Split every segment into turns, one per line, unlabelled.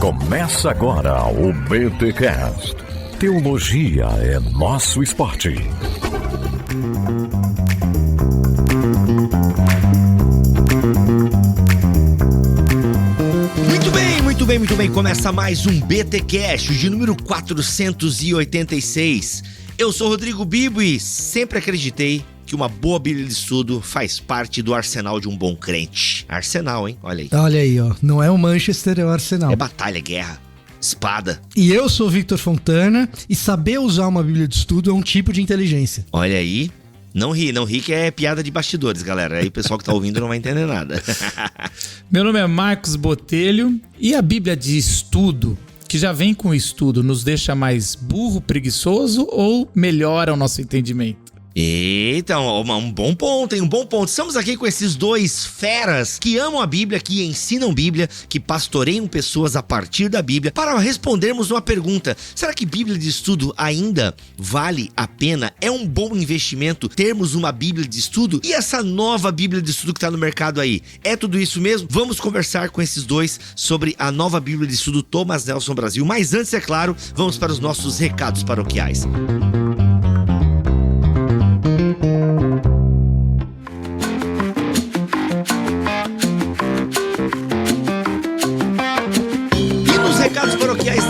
Começa agora o BTCast. Teologia é nosso esporte.
Muito bem. Começa mais um BTcast, de número 486. Eu sou Rodrigo Bibo e sempre acreditei que uma boa Bíblia de estudo faz parte do arsenal de um bom crente. Arsenal, hein? Olha aí.
Olha aí, ó. Não é o Manchester, é o Arsenal.
É batalha, guerra, espada.
E eu sou Victor Fontana e saber usar uma Bíblia de estudo é um tipo de inteligência.
Olha aí. Não ri que é piada de bastidores, galera. Aí o pessoal que tá ouvindo não vai entender nada.
Meu nome é Marcos Botelho e a Bíblia de estudo, que já vem com o estudo, nos deixa mais burro, preguiçoso ou melhora o nosso entendimento?
Eita, um bom ponto, hein? Um bom ponto. Estamos aqui com esses dois feras que amam a Bíblia, que ensinam Bíblia, que pastoreiam pessoas a partir da Bíblia, para respondermos uma pergunta. Será que Bíblia de estudo ainda vale a pena? É um bom investimento termos uma Bíblia de estudo? E essa nova Bíblia de estudo que está no mercado aí? É tudo isso mesmo? Vamos conversar com esses dois sobre a nova Bíblia de estudo Thomas Nelson Brasil. Mas antes, é claro, vamos para os nossos recados paroquiais.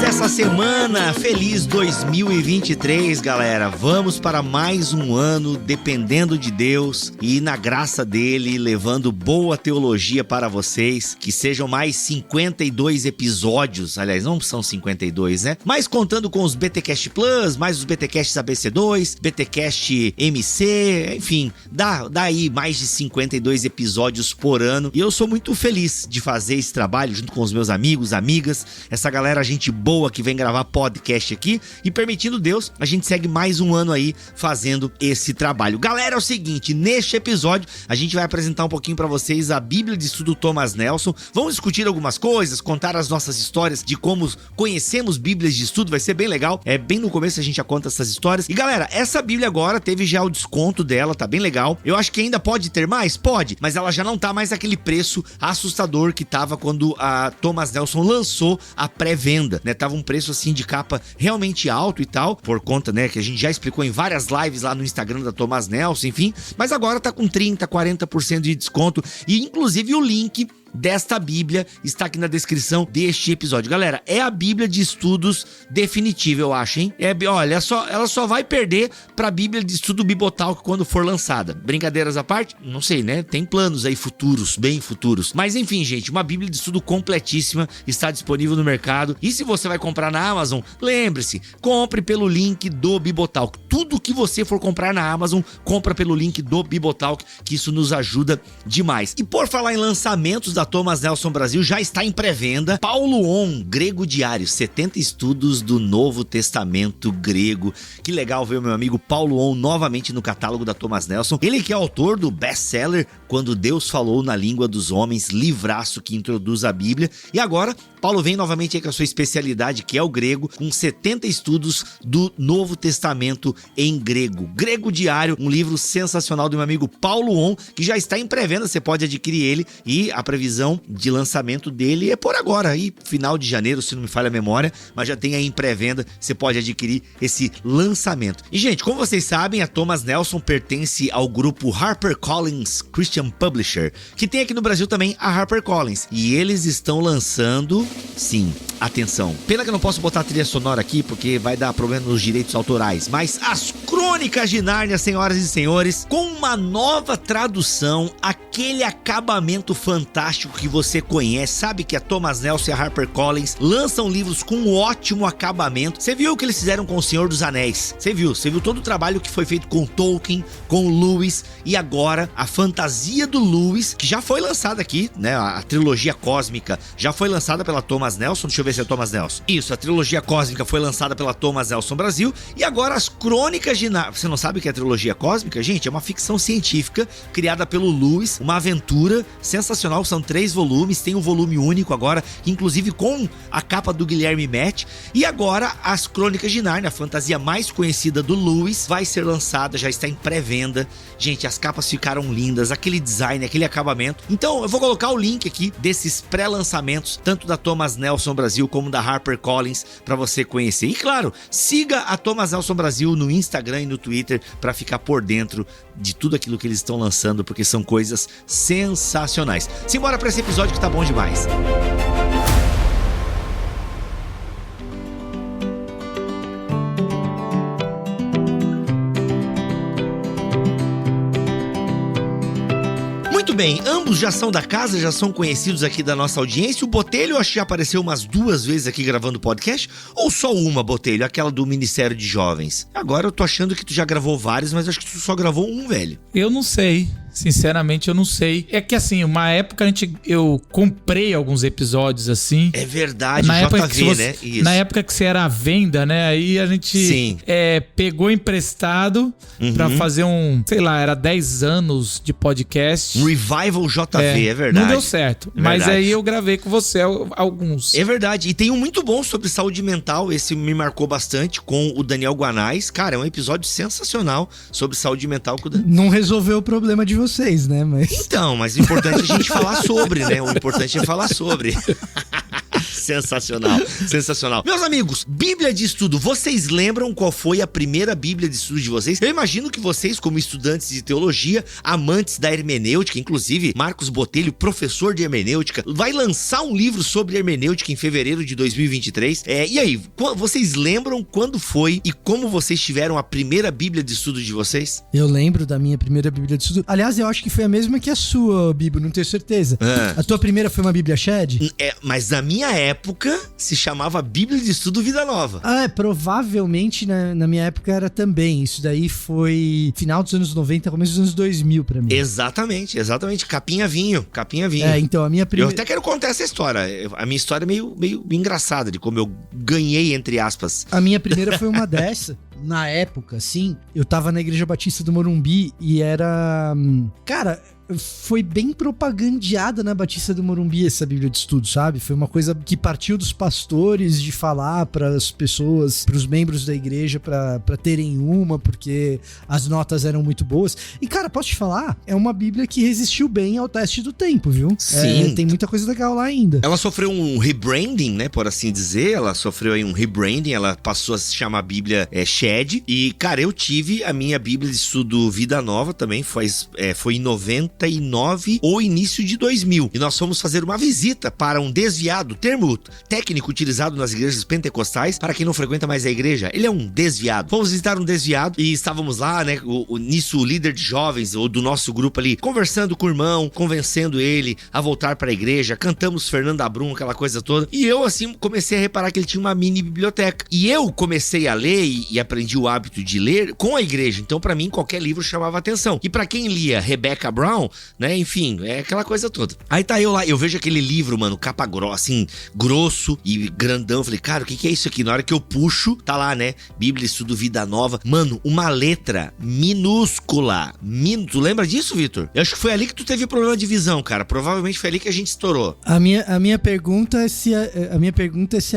Essa semana, feliz 2023, galera. Vamos para mais um ano dependendo de Deus e na graça dele, levando boa teologia para vocês, que sejam mais 52 episódios, aliás, não são 52, né? Mas contando com os BTcast Plus, mais os BTcasts ABC2, BTcast MC, enfim, dá aí mais de 52 episódios por ano. E eu sou muito feliz de fazer esse trabalho junto com os meus amigos, amigas, essa galera, gente boa que vem gravar podcast aqui, e permitindo Deus, a gente segue mais um ano aí fazendo esse trabalho. Galera, é o seguinte, neste episódio a gente vai apresentar um pouquinho pra vocês a Bíblia de estudo Thomas Nelson. Vamos discutir algumas coisas, contar as nossas histórias de como conhecemos Bíblias de estudo, vai ser bem legal. É bem no começo a gente já conta essas histórias. E galera, essa Bíblia agora teve já o desconto dela, tá bem legal. Eu acho que ainda pode ter mais? Pode, mas ela já não tá mais aquele preço assustador que tava quando a Thomas Nelson lançou a pré-venda, né? Tava um preço assim de capa realmente alto e tal, por conta, né, que a gente já explicou em várias lives lá no Instagram da Thomas Nelson, enfim, mas agora tá com 30%, 40% de desconto e inclusive o link desta Bíblia está aqui na descrição deste episódio. Galera, é a Bíblia de estudos definitiva, eu acho, hein? Olha, ela só vai perder pra Bíblia de estudo Bibotalk quando for lançada. Brincadeiras à parte? Não sei, né? Tem planos aí futuros, bem futuros. Mas enfim, gente, uma Bíblia de estudo completíssima está disponível no mercado. E se você vai comprar na Amazon, lembre-se, compre pelo link do Bibotalk. Tudo que você for comprar na Amazon, compra pelo link do Bibotalk, que isso nos ajuda demais. E por falar em lançamentos da Thomas Nelson Brasil, já está em pré-venda Paulo On, Grego Diário, 70 estudos do Novo Testamento grego. Que legal ver o meu amigo Paulo On novamente no catálogo da Thomas Nelson. Ele que é autor do best-seller Quando Deus Falou na Língua dos Homens, livraço que introduz a Bíblia. E agora, Paulo vem novamente aí com a sua especialidade, que é o grego, com 70 estudos do Novo Testamento em grego. Grego Diário, um livro sensacional do meu amigo Paulo On, que já está em pré-venda, você pode adquirir ele, e a previsão de lançamento dele é por agora, aí final de janeiro, se não me falha a memória, mas já tem aí em pré-venda, você pode adquirir esse lançamento. E gente, como vocês sabem, a Thomas Nelson pertence ao grupo HarperCollins Christian Publisher, que tem aqui no Brasil também a HarperCollins, e eles estão lançando, sim, atenção, pena que eu não posso botar a trilha sonora aqui, porque vai dar problema nos direitos autorais, mas As Crônicas de Nárnia, senhoras e senhores, com uma nova tradução, aquele acabamento fantástico que você conhece, sabe que a Thomas Nelson e a HarperCollins lançam livros com um ótimo acabamento. Você viu o que eles fizeram com O Senhor dos Anéis? Você viu todo o trabalho que foi feito com Tolkien, com Lewis, e agora a fantasia do Lewis, que já foi lançada aqui, né? A trilogia cósmica já foi lançada pela Thomas Nelson. Deixa eu ver se é Thomas Nelson. Isso, a trilogia cósmica foi lançada pela Thomas Nelson Brasil, e agora As Crônicas de Nárnia Você não sabe o que é trilogia cósmica? Gente, é uma ficção científica criada pelo Lewis, uma aventura sensacional, são 3 volumes, tem um volume único agora, inclusive com a capa do Guilherme Matt, e agora as Crônicas de Nárnia, a fantasia mais conhecida do Lewis, vai ser lançada, já está em pré-venda. Gente, as capas ficaram lindas, aquele design, aquele acabamento. Então eu vou colocar o link aqui desses pré-lançamentos, tanto da Thomas Nelson Brasil como da HarperCollins, para você conhecer. E claro, siga a Thomas Nelson Brasil no Instagram e no Twitter para ficar por dentro de tudo aquilo que eles estão lançando, porque são coisas sensacionais. Simbora para esse episódio que tá bom demais. Muito bem, ambos já são da casa, já são conhecidos aqui da nossa audiência. O Botelho, acho que já apareceu umas 2 vezes aqui gravando podcast, ou só uma, Botelho, aquela do Ministério de Jovens? Agora eu tô achando que tu já gravou vários, mas acho que tu só gravou um, velho.
Eu não sei. Sinceramente, eu não sei. É que assim, uma época eu comprei alguns episódios assim.
É verdade,
na
JV,
época que você,
né? Isso.
Na época que você era à venda, né? Aí a gente pegou emprestado pra fazer sei lá, era 10 anos de podcast.
Revival JV, é verdade.
Não deu certo, mas aí eu gravei com você alguns.
É verdade, e tem um muito bom sobre saúde mental, esse me marcou bastante, com o Daniel Guanais. Cara, é um episódio sensacional sobre saúde mental.
Não resolveu o problema de vocês, né?
Então, mas o importante é a gente falar sobre, né? O importante é falar sobre. Sensacional, sensacional. Meus amigos, Bíblia de Estudo, vocês lembram qual foi a primeira Bíblia de Estudo de vocês? Eu imagino que vocês, como estudantes de teologia, amantes da hermenêutica, inclusive Marcos Botelho, professor de hermenêutica, vai lançar um livro sobre hermenêutica em fevereiro de 2023. E aí, vocês lembram quando foi e como vocês tiveram a primeira Bíblia de Estudo de vocês?
Eu lembro da minha primeira Bíblia de Estudo. Aliás, eu acho que foi a mesma que a sua, Bibo, não tenho certeza. A tua primeira foi uma Bíblia Shed?
Mas na minha época se chamava Bíblia de Estudo Vida Nova.
Provavelmente na minha época era também. Isso daí foi final dos anos 90, começo dos anos 2000 pra mim.
Exatamente. Capinha vinho.
Então a minha primeira...
Eu até quero contar essa história. A minha história é meio engraçada, de como eu ganhei, entre aspas.
A minha primeira foi uma dessa. Na época, sim, eu tava na Igreja Batista do Morumbi e era... Cara... Foi bem propagandeada na Batista do Morumbi essa Bíblia de Estudo, sabe? Foi uma coisa que partiu dos pastores de falar para as pessoas, para os membros da igreja, para terem uma, porque as notas eram muito boas. E, cara, posso te falar? É uma Bíblia que resistiu bem ao teste do tempo, viu?
Sim.
Tem muita coisa legal lá ainda.
Ela sofreu um rebranding, né? Por assim dizer. Ela sofreu aí um rebranding. Ela passou a se chamar Bíblia Shed. E, cara, eu tive a minha Bíblia de Estudo Vida Nova também. Foi em 99 ou início de 2000. E nós fomos fazer uma visita para um desviado, termo técnico utilizado nas igrejas pentecostais para quem não frequenta mais a igreja. Ele é um desviado. Fomos visitar um desviado e estávamos lá, né? Nisso, o líder de jovens ou do nosso grupo ali, conversando com o irmão, convencendo ele a voltar para a igreja. Cantamos Fernanda Brum, aquela coisa toda. E eu, assim, comecei a reparar que ele tinha uma mini biblioteca. E eu comecei a ler e aprendi o hábito de ler com a igreja. Então, para mim, qualquer livro chamava atenção. E para quem lia Rebecca Brown, né, enfim, é aquela coisa toda. Aí tá eu lá, eu vejo aquele livro, mano, capa grossa, assim, grosso e grandão. Falei, cara, o que é isso aqui? Na hora que eu puxo, tá lá, né, Bíblia Estudo Vida Nova. Mano, uma letra minúscula. Tu lembra disso, Vitor? Eu acho que foi ali que tu teve problema de visão, cara. Provavelmente foi ali que a gente estourou.
A minha pergunta é se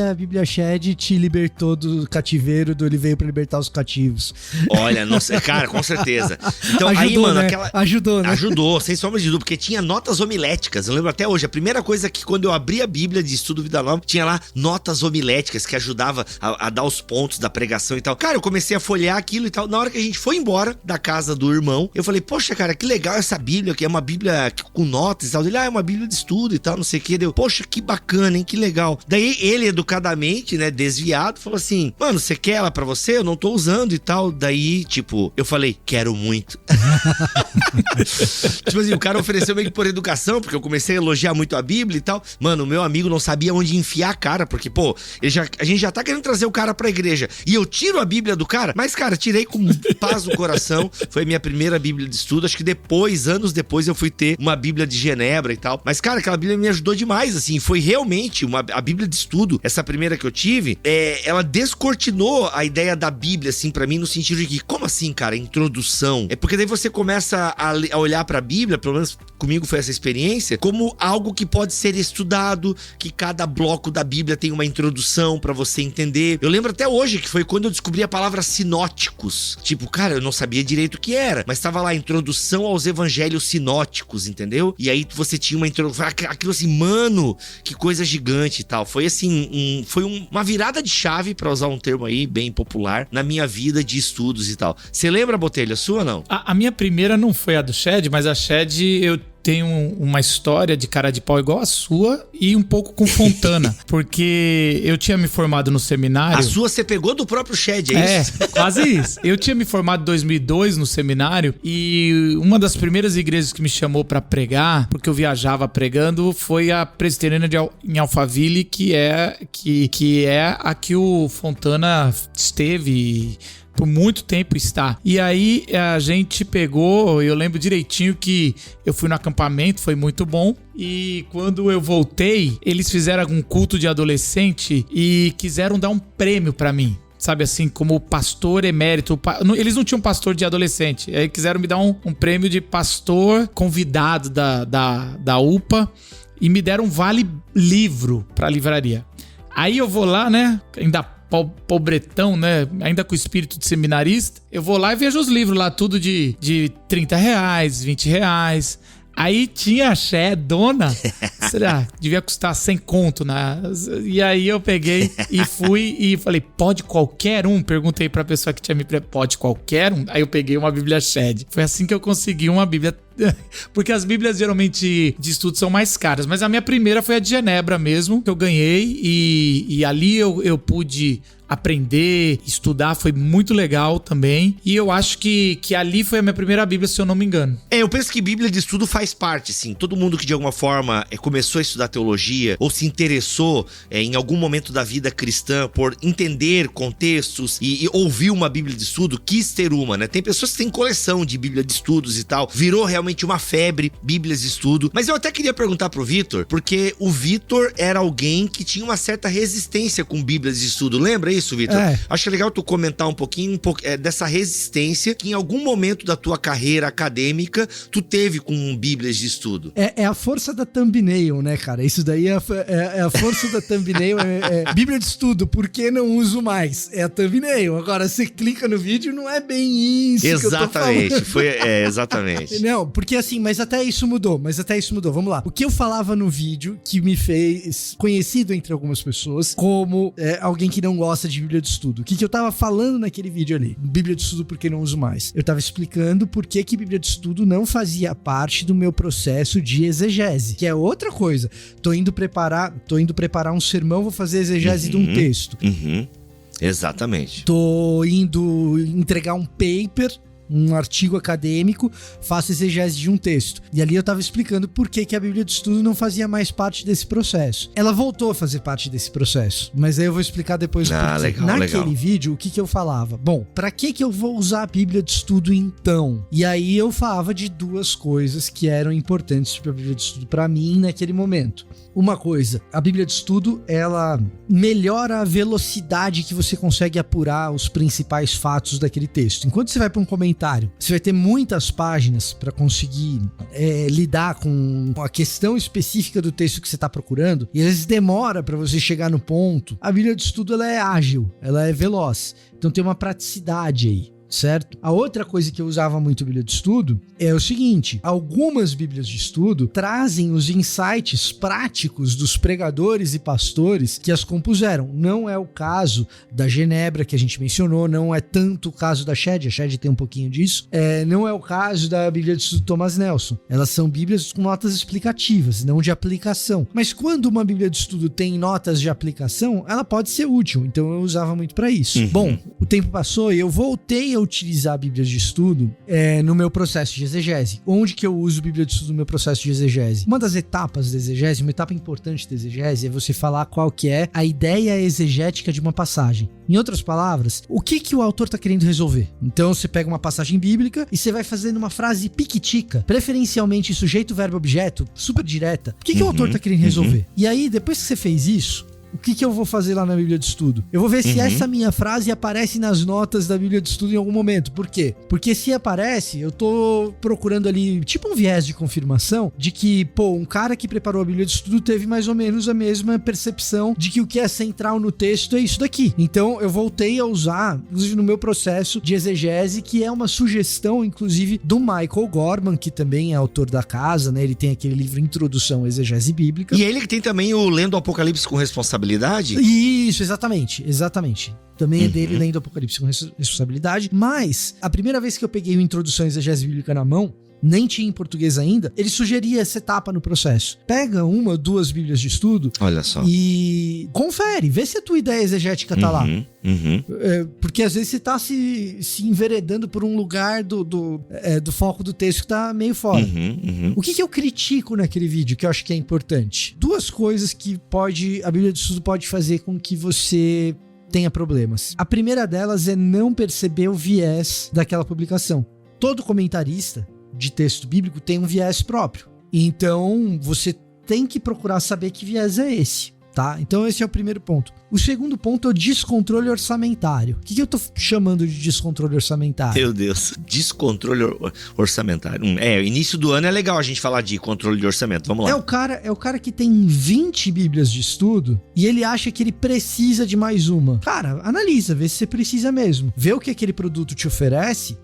a Bíblia Shed te libertou do cativeiro, ele veio pra libertar os cativos.
Olha, nossa, cara, com certeza. Então, ajudou, aí, mano,
né? Ajudou, né?
Ajudou, sem sombra de dúvida, porque tinha notas homiléticas. Eu lembro até hoje, a primeira coisa que quando eu abri a Bíblia de Estudo Vida Nova, tinha lá notas homiléticas que ajudava a dar os pontos da pregação e tal. Cara, eu comecei a folhear aquilo e tal. Na hora que a gente foi embora da casa do irmão, eu falei, poxa, cara, que legal essa Bíblia, que é uma Bíblia com notas e tal. Ele, é uma Bíblia de estudo e tal, não sei o que. Deu, poxa, que bacana, hein, que legal. Daí ele, educadamente, né, desviado, falou assim, mano, você quer ela pra você? Eu não tô usando e tal. Daí, tipo, eu falei, quero muito. Tipo assim, o cara ofereceu meio que por educação, porque eu comecei a elogiar muito a Bíblia e tal. Mano, o meu amigo não sabia onde enfiar a cara, porque, pô, a gente já tá querendo trazer o cara pra igreja. E eu tiro a Bíblia do cara, mas, cara, tirei com paz no coração. Foi a minha primeira Bíblia de estudo. Acho que depois, anos depois, eu fui ter uma Bíblia de Genebra e tal. Mas, cara, aquela Bíblia me ajudou demais, assim. Foi realmente a Bíblia de estudo, essa primeira que eu tive, ela descortinou a ideia da Bíblia, assim, pra mim, no sentido de que, como assim, cara, introdução? É porque daí você começa a olhar pra Bíblia, pelo menos comigo foi essa experiência, como algo que pode ser estudado, que cada bloco da Bíblia tem uma introdução pra você entender. Eu lembro até hoje que foi quando eu descobri a palavra sinóticos. Tipo, cara, eu não sabia direito o que era, mas tava lá, introdução aos evangelhos sinóticos, entendeu? E aí você tinha uma introdução, aquilo assim, mano, que coisa gigante e tal. Foi assim, uma virada de chave, pra usar um termo aí bem popular, na minha vida de estudos e tal. Você lembra, Botelho, a sua ou não?
A minha primeira não foi a do Shed, mas a Shed eu tenho uma história de cara de pau igual a sua e um pouco com Fontana, porque eu tinha me formado no seminário.
A sua você pegou do próprio Shed, é isso?
É, quase isso. Eu tinha me formado em 2002 no seminário e uma das primeiras igrejas que me chamou pra pregar, porque eu viajava pregando, foi a Presbiteriana em Alphaville, que é a que o Fontana esteve por muito tempo está. E aí a gente pegou, eu lembro direitinho que eu fui no acampamento, foi muito bom. E quando eu voltei, eles fizeram um culto de adolescente e quiseram dar um prêmio pra mim. Sabe assim, como pastor emérito. Eles não tinham pastor de adolescente. Aí quiseram me dar um prêmio de pastor convidado da UPA. E me deram um vale-livro pra livraria. Aí eu vou lá, né? Ainda pobretão, né? Ainda com o espírito de seminarista. Eu vou lá e vejo os livros lá, tudo de R$30, R$20. Aí tinha a Xé, dona, será? Devia custar 100 conto, né? E aí eu peguei e fui e falei, pode qualquer um? Perguntei pra pessoa que tinha me preparado, pode qualquer um? Aí eu peguei uma Bíblia Shed. Foi assim que eu consegui uma Bíblia, porque as Bíblias geralmente de estudo são mais caras, mas a minha primeira foi a de Genebra mesmo, que eu ganhei e ali eu pude aprender, estudar, foi muito legal também. E eu acho que ali foi a minha primeira Bíblia, se eu não me engano.
Eu penso que Bíblia de estudo faz parte, sim. Todo mundo que de alguma forma começou a estudar teologia ou se interessou em algum momento da vida cristã por entender contextos e ouvir uma Bíblia de estudo, quis ter uma, né? Tem pessoas que têm coleção de Bíblia de estudos e tal. Virou realmente uma febre, Bíblias de estudo. Mas eu até queria perguntar pro Vitor, porque o Vitor era alguém que tinha uma certa resistência com Bíblias de estudo. Lembra isso, Vitor? Acho legal tu comentar um pouquinho dessa resistência que em algum momento da tua carreira acadêmica tu teve com Bíblias de estudo.
É a força da thumbnail, né, cara? Isso daí é a força da thumbnail. Bíblia de estudo, por que não uso mais? É a thumbnail. Agora, você clica no vídeo, não é bem isso
exatamente,
que eu tô falando.
Exatamente.
Não, porque assim, mas até isso mudou. Vamos lá. O que eu falava no vídeo que me fez conhecido entre algumas pessoas como alguém que não gosta de Bíblia de estudo. O que eu tava falando naquele vídeo ali? Bíblia de estudo, por que não uso mais? Eu tava explicando por que Bíblia de estudo não fazia parte do meu processo de exegese, que é outra coisa. Tô indo preparar um sermão, vou fazer exegese de um texto.
Exatamente.
Tô indo entregar um paper, um artigo acadêmico, faço exegese de um texto. E ali eu tava explicando por que a Bíblia de estudo não fazia mais parte desse processo. Ela voltou a fazer parte desse processo, mas aí eu vou explicar depois o porquê.
Legal,
naquele vídeo, o que eu falava? Bom, pra que eu vou usar a Bíblia de estudo então? E aí eu falava de duas coisas que eram importantes pra Bíblia de estudo pra mim naquele momento. Uma coisa, a Bíblia de estudo, ela melhora a velocidade que você consegue apurar os principais fatos daquele texto. Enquanto você vai para um comentário, você vai ter muitas páginas para conseguir lidar com a questão específica do texto que você está procurando, e às vezes demora para você chegar no ponto. A Bíblia de estudo, ela é ágil, ela é veloz, então tem uma praticidade aí. Certo? A outra coisa que eu usava muito Bíblia de estudo é o seguinte: algumas Bíblias de estudo trazem os insights práticos dos pregadores e pastores que as compuseram. Não é o caso da Genebra que a gente mencionou, não é tanto o caso da Shed, a Shed tem um pouquinho disso, não é o caso da Bíblia de estudo Thomas Nelson. Elas são Bíblias com notas explicativas, não de aplicação. Mas quando uma Bíblia de estudo tem notas de aplicação, ela pode ser útil, então eu usava muito para isso. Bom, o tempo passou e eu voltei ao utilizar a Bíblia de Estudo no meu processo de exegese. Onde que eu uso a Bíblia de Estudo no meu processo de exegese? Uma das etapas da exegese, uma etapa importante da exegese, é você falar qual que é a ideia exegética de uma passagem. Em outras palavras, o que o autor está querendo resolver? Então você pega uma passagem bíblica e você vai fazendo uma frase piquitica, preferencialmente sujeito, verbo, objeto, super direta. O que o autor está querendo resolver? E aí, depois que você fez isso, o que eu vou fazer lá na Bíblia de Estudo? Eu vou ver se essa minha frase aparece nas notas da Bíblia de Estudo em algum momento. Por quê? Porque se aparece, eu tô procurando ali, tipo um viés de confirmação, de que, um cara que preparou a Bíblia de Estudo teve mais ou menos a mesma percepção de que o que é central no texto é isso daqui. Então, eu voltei a usar, inclusive no meu processo de exegese, que é uma sugestão, inclusive, do Michael Gorman, que também é autor da casa, né? Ele tem aquele livro Introdução à Exegese Bíblica.
E ele que tem também o Lendo o Apocalipse com Responsabilidade?
Isso, exatamente. Também é dele lendo Apocalipse com responsabilidade. Mas, a primeira vez que eu peguei o Introdução à Exegese Bíblica na mão, nem tinha em português ainda, ele sugeria essa etapa no processo. Pega 1 ou 2 Bíblias de Estudo.
Olha só.
E confere, vê se a tua ideia exegética tá lá. Porque às vezes você tá se enveredando por um lugar do foco do texto que tá meio fora. O que eu critico naquele vídeo, que eu acho que é importante? 2 coisas que a Bíblia de Estudo pode fazer com que você tenha problemas. A primeira delas é não perceber o viés daquela publicação. Todo comentarista de texto bíblico tem um viés próprio. Então, você tem que procurar saber que viés é esse, tá? Então, esse é o primeiro ponto. O segundo ponto é o descontrole orçamentário. O que eu tô chamando de descontrole orçamentário?
Meu Deus, descontrole orçamentário. Início do ano é legal a gente falar de controle de orçamento. Vamos lá.
É o cara que tem 20 Bíblias de Estudo e ele acha que ele precisa de mais uma. Cara, analisa, vê se você precisa mesmo. Vê o que aquele produto te oferece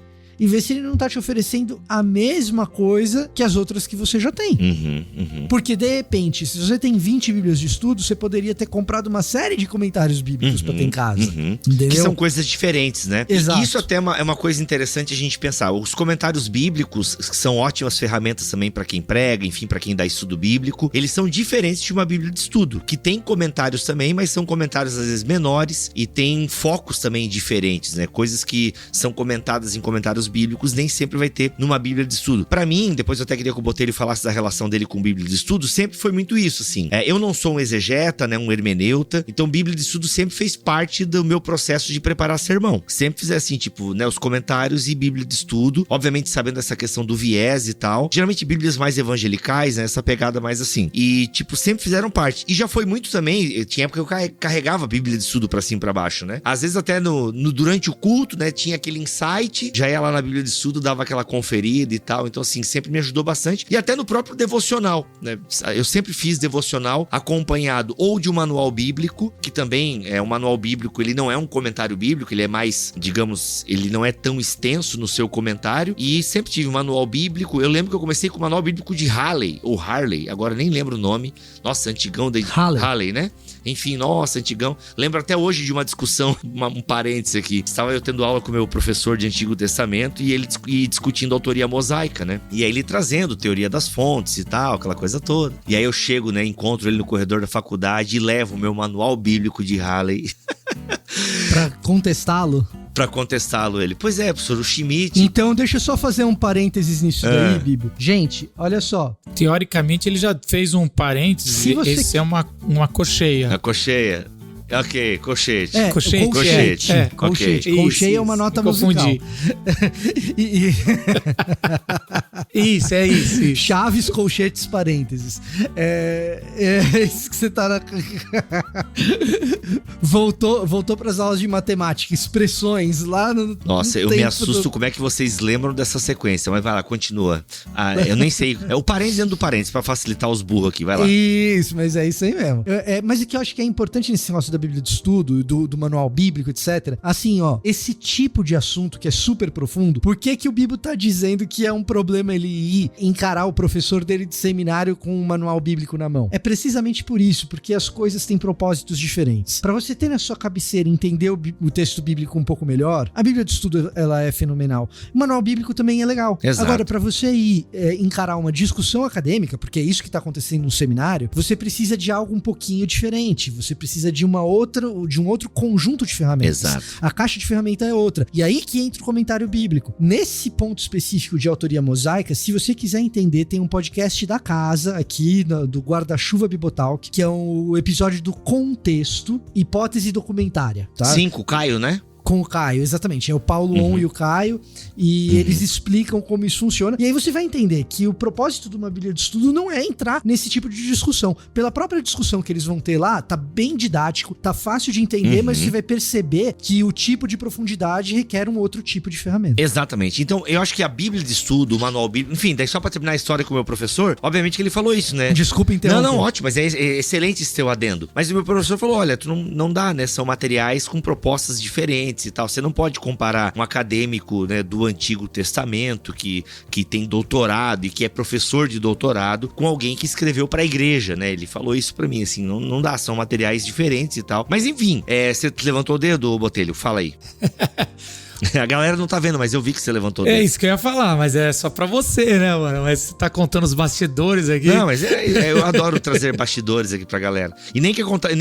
e ver se ele não tá te oferecendo a mesma coisa que as outras que você já tem. Porque, de repente, se você tem 20 Bíblias de Estudo, você poderia ter comprado uma série de comentários bíblicos pra ter em casa. Entendeu?
Que são coisas diferentes, né?
Exato.
Isso até é uma coisa interessante a gente pensar. Os comentários bíblicos, que são ótimas ferramentas também pra quem prega, enfim, pra quem dá estudo bíblico, eles são diferentes de uma Bíblia de Estudo, que tem comentários também, mas são comentários às vezes menores e tem focos também diferentes, né? Coisas que são comentadas em comentários bíblicos nem sempre vai ter numa Bíblia de Estudo. Pra mim, depois eu até queria que o Botelho falasse da relação dele com Bíblia de Estudo, sempre foi muito isso, assim. Eu não sou um exegeta, né, um hermeneuta, então Bíblia de Estudo sempre fez parte do meu processo de preparar sermão. Sempre fiz assim, tipo, né, os comentários e Bíblia de Estudo, obviamente sabendo essa questão do viés e tal. Geralmente Bíblias mais evangelicais, né, essa pegada mais assim. E, tipo, sempre fizeram parte. E já foi muito também, tinha época que eu carregava a Bíblia de Estudo pra cima e pra baixo, né. Às vezes até durante o culto, né, tinha aquele insight, já ia lá na Bíblia de Estudo, dava aquela conferida e tal, então assim, sempre me ajudou bastante. E até no próprio devocional, né, eu sempre fiz devocional acompanhado ou de um manual bíblico, que também é um manual bíblico, ele não é um comentário bíblico, ele é mais, digamos, ele não é tão extenso no seu comentário, e sempre tive um manual bíblico. Eu lembro que eu comecei com o manual bíblico de Halley, ou Harley, agora nem lembro o nome, nossa, antigão de Halley, né? Enfim, nossa, antigão. Lembro até hoje de uma discussão, um parênteses aqui. Estava eu tendo aula com o meu professor de Antigo Testamento e ele discutindo a autoria mosaica, né? E aí ele trazendo teoria das fontes e tal, aquela coisa toda. E aí eu chego, né, encontro ele no corredor da faculdade e levo o meu manual bíblico de Halley.
Pra contestá-lo?
Pra contestá-lo, ele. Pois é, professor, o Schmidt.
Então, deixa eu só fazer um parênteses nisso daí, Bibo. Gente, olha só.
Teoricamente, ele já fez um parênteses. Esse é uma cocheia.
A cocheia. Ok, colchete.
Colchete.
Colchete.
Colchete é uma nota musical.
Isso, é isso.
Chaves, colchetes, parênteses. É isso que você tá na... Voltou pras aulas de matemática, expressões lá no...
Nossa, eu me assusto como é que vocês lembram dessa sequência, mas vai lá, continua. Eu nem sei, é o parênteses dentro do parênteses, pra facilitar os burros aqui, vai lá.
Isso, mas é isso aí mesmo. Mas o que eu acho que é importante nesse negócio da Bíblia de Estudo, do manual bíblico, etc. Assim, ó, esse tipo de assunto que é super profundo, por que o Bibo tá dizendo que é um problema ele ir encarar o professor dele de seminário com um manual bíblico na mão? É precisamente por isso, porque as coisas têm propósitos diferentes. Pra você ter na sua cabeceira e entender o texto bíblico um pouco melhor, a Bíblia de Estudo, ela é fenomenal. O manual bíblico também é legal.
Exato.
Agora, pra você ir encarar uma discussão acadêmica, porque é isso que tá acontecendo no seminário, você precisa de algo um pouquinho diferente, você precisa de uma de um outro conjunto de ferramentas.
Exato.
A caixa de ferramenta é outra. E aí que entra o comentário bíblico. Nesse ponto específico de autoria mosaica, se você quiser entender, tem um podcast da casa aqui, do Guarda-Chuva Bibotalk, que é o episódio do contexto, hipótese documentária, tá?
5, Caio, né?
Com o Caio, exatamente. É o Paulo On e o Caio. E eles explicam como isso funciona. E aí você vai entender que o propósito de uma Bíblia de Estudo não é entrar nesse tipo de discussão. Pela própria discussão que eles vão ter lá, tá bem didático, tá fácil de entender, mas você vai perceber que o tipo de profundidade requer um outro tipo de ferramenta.
Exatamente. Então, eu acho que a Bíblia de Estudo, o manual bíblico... Enfim, daí só pra terminar a história com o meu professor, obviamente que ele falou isso, né?
Desculpa interromper.
Não, ótimo, mas é excelente esse teu adendo. Mas o meu professor falou, olha, tu não dá, né? São materiais com propostas diferentes e tal. Você não pode comparar um acadêmico, né, do Antigo Testamento que tem doutorado e que é professor de doutorado com alguém que escreveu pra igreja, né? Ele falou isso pra mim, assim, não dá, são materiais diferentes e tal. Mas enfim, você levantou o dedo, Botelho? Fala aí. A galera não tá vendo, mas eu vi que você levantou o dedo.
É isso que eu ia falar, mas é só pra você, né, mano? Mas você tá contando os bastidores aqui.
Não, mas eu adoro trazer bastidores aqui pra galera. E nem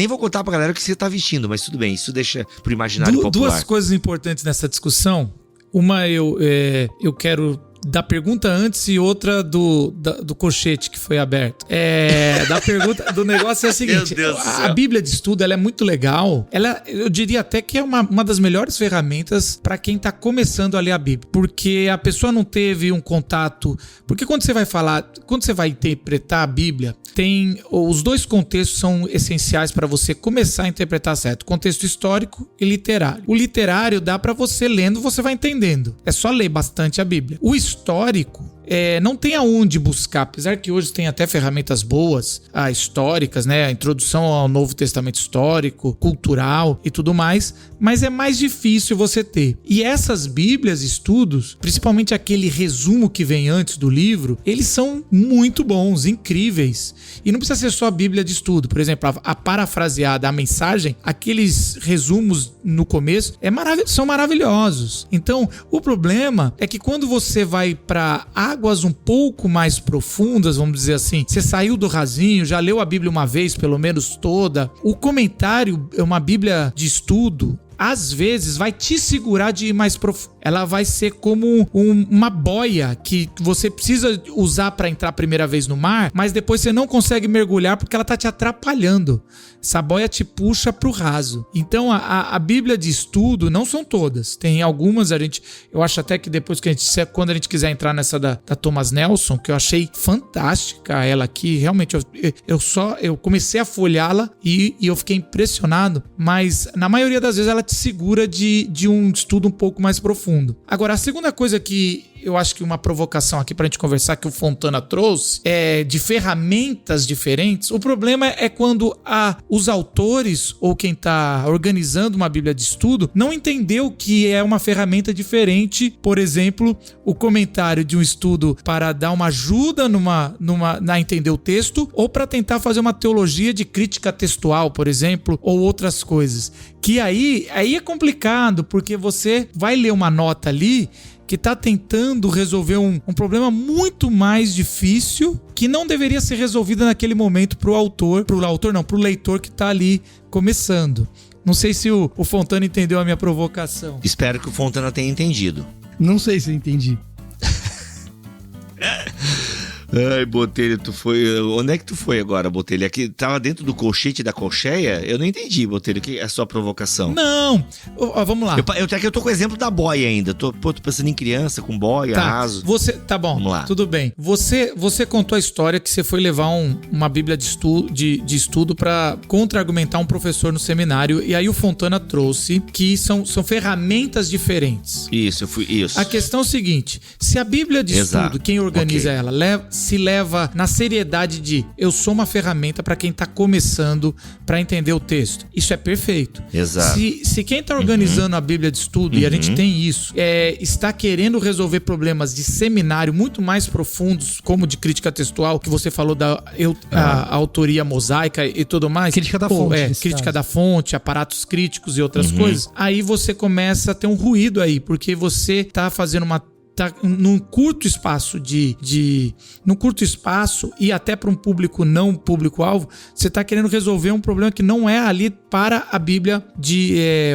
vou contar pra galera o que você tá vestindo, mas tudo bem, isso deixa pro imaginário popular.
Duas coisas importantes nessa discussão. Uma, eu quero da pergunta antes e outra do colchete que foi aberto. Da pergunta do negócio é o seguinte:
Meu Deus do céu.
A Bíblia de Estudo, ela é muito legal. Eu diria até que é uma das melhores ferramentas para quem tá começando a ler a Bíblia, porque a pessoa não teve um contato. Porque quando você vai interpretar a Bíblia, os dois contextos são essenciais para você começar a interpretar certo: contexto histórico e literário. O literário dá para você lendo, você vai entendendo. É só ler bastante a Bíblia. O histórico, não tem aonde buscar, apesar que hoje tem até ferramentas boas, históricas, né? A introdução ao Novo Testamento histórico, cultural e tudo mais, mas é mais difícil você ter. E essas Bíblias, estudos, principalmente aquele resumo que vem antes do livro, eles são muito bons, incríveis. E não precisa ser só a Bíblia de Estudo. Por exemplo, a parafraseada, a mensagem, aqueles resumos no começo são maravilhosos. Então, o problema é que quando você vai para águas um pouco mais profundas, vamos dizer assim, você saiu do rasinho, já leu a Bíblia uma vez, pelo menos toda, o comentário é uma Bíblia de estudo, às vezes vai te segurar de ir mais profundo. Ela vai ser como uma boia que você precisa usar para entrar a primeira vez no mar, mas depois você não consegue mergulhar porque ela tá te atrapalhando. Essa boia te puxa pro raso. Então a Bíblia de Estudo, não são todas, tem algumas, eu acho até que depois quando a gente quiser entrar nessa da Thomas Nelson, que eu achei fantástica ela aqui, realmente eu comecei a folhá-la e eu fiquei impressionado, mas na maioria das vezes ela te segura de um estudo um pouco mais profundo. Agora, a segunda coisa que eu acho que uma provocação aqui pra gente conversar que o Fontana trouxe é de ferramentas diferentes. O problema é quando os autores ou quem tá organizando uma Bíblia de Estudo não entendeu que é uma ferramenta diferente. Por exemplo, o comentário de um estudo para dar uma ajuda na entender o texto, ou para tentar fazer uma teologia de crítica textual, por exemplo, ou outras coisas. Que aí é complicado, porque você vai ler uma nota ali que está tentando resolver um problema muito mais difícil, que não deveria ser resolvido naquele momento pro leitor que está ali começando. Não sei se o Fontana entendeu a minha provocação.
Espero que o Fontana tenha entendido.
Não sei se eu entendi.
Ai, Botelho, tu foi... Onde é que tu foi agora, Botelho? Aqui tava dentro do colchete da colcheia? Eu não entendi, Botelho, que é a sua provocação.
Não, vamos lá.
Eu tô com o exemplo da boia ainda. Tô pensando em criança com boia, raso.
Tá bom,
vamos lá.
Tudo bem. Você contou a história que você foi levar uma Bíblia de estudo pra contra-argumentar um professor no seminário, e aí o Fontana trouxe que são ferramentas diferentes.
Isso.
A questão é o seguinte: se a Bíblia de estudo, quem organiza ela, se leva na seriedade de eu sou uma ferramenta para quem tá começando para entender o texto, isso é perfeito.
Exato.
Se quem tá organizando a Bíblia de estudo, e a gente tem isso, está querendo resolver problemas de seminário muito mais profundos, como de crítica textual, que você falou a autoria mosaica e tudo mais.
Crítica da fonte.
Crítica da fonte, aparatos críticos e outras coisas. Aí você começa a ter um ruído aí, porque você tá fazendo tá num curto espaço num curto espaço e até para um público não público-alvo, você tá querendo resolver um problema que não é ali para a Bíblia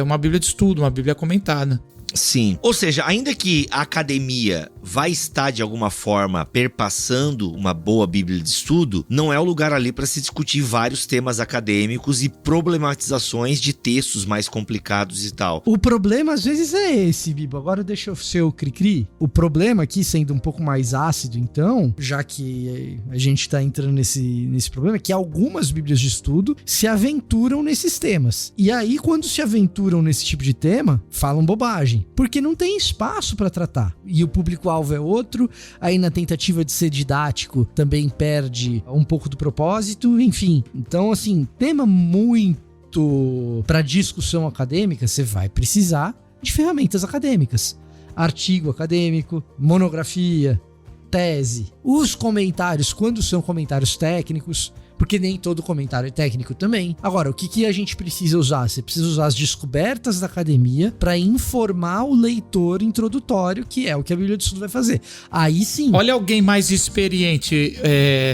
uma Bíblia de estudo, uma Bíblia comentada.
Sim. Ou seja, ainda que a academia vai estar de alguma forma perpassando uma boa Bíblia de estudo, não é o lugar ali para se discutir vários temas acadêmicos e problematizações de textos mais complicados e tal.
O problema às vezes é esse, Bibo. Agora deixa eu ser o cri-cri. O problema aqui, sendo um pouco mais ácido, então, já que a gente tá entrando nesse problema, é que algumas Bíblias de estudo se aventuram nesses temas. E aí, quando se aventuram nesse tipo de tema, falam bobagem. Porque não tem espaço para tratar. E o público-alvo é outro, aí na tentativa de ser didático também perde um pouco do propósito, enfim. Então, assim, tema muito para discussão acadêmica, você vai precisar de ferramentas acadêmicas. Artigo acadêmico, monografia, tese. Os comentários, quando são comentários técnicos, porque nem todo comentário é técnico também. Agora, o que a gente precisa usar? Você precisa usar as descobertas da academia para informar o leitor introdutório, que é o que a Bíblia de Estudo vai fazer. Aí sim.
Olha alguém mais experiente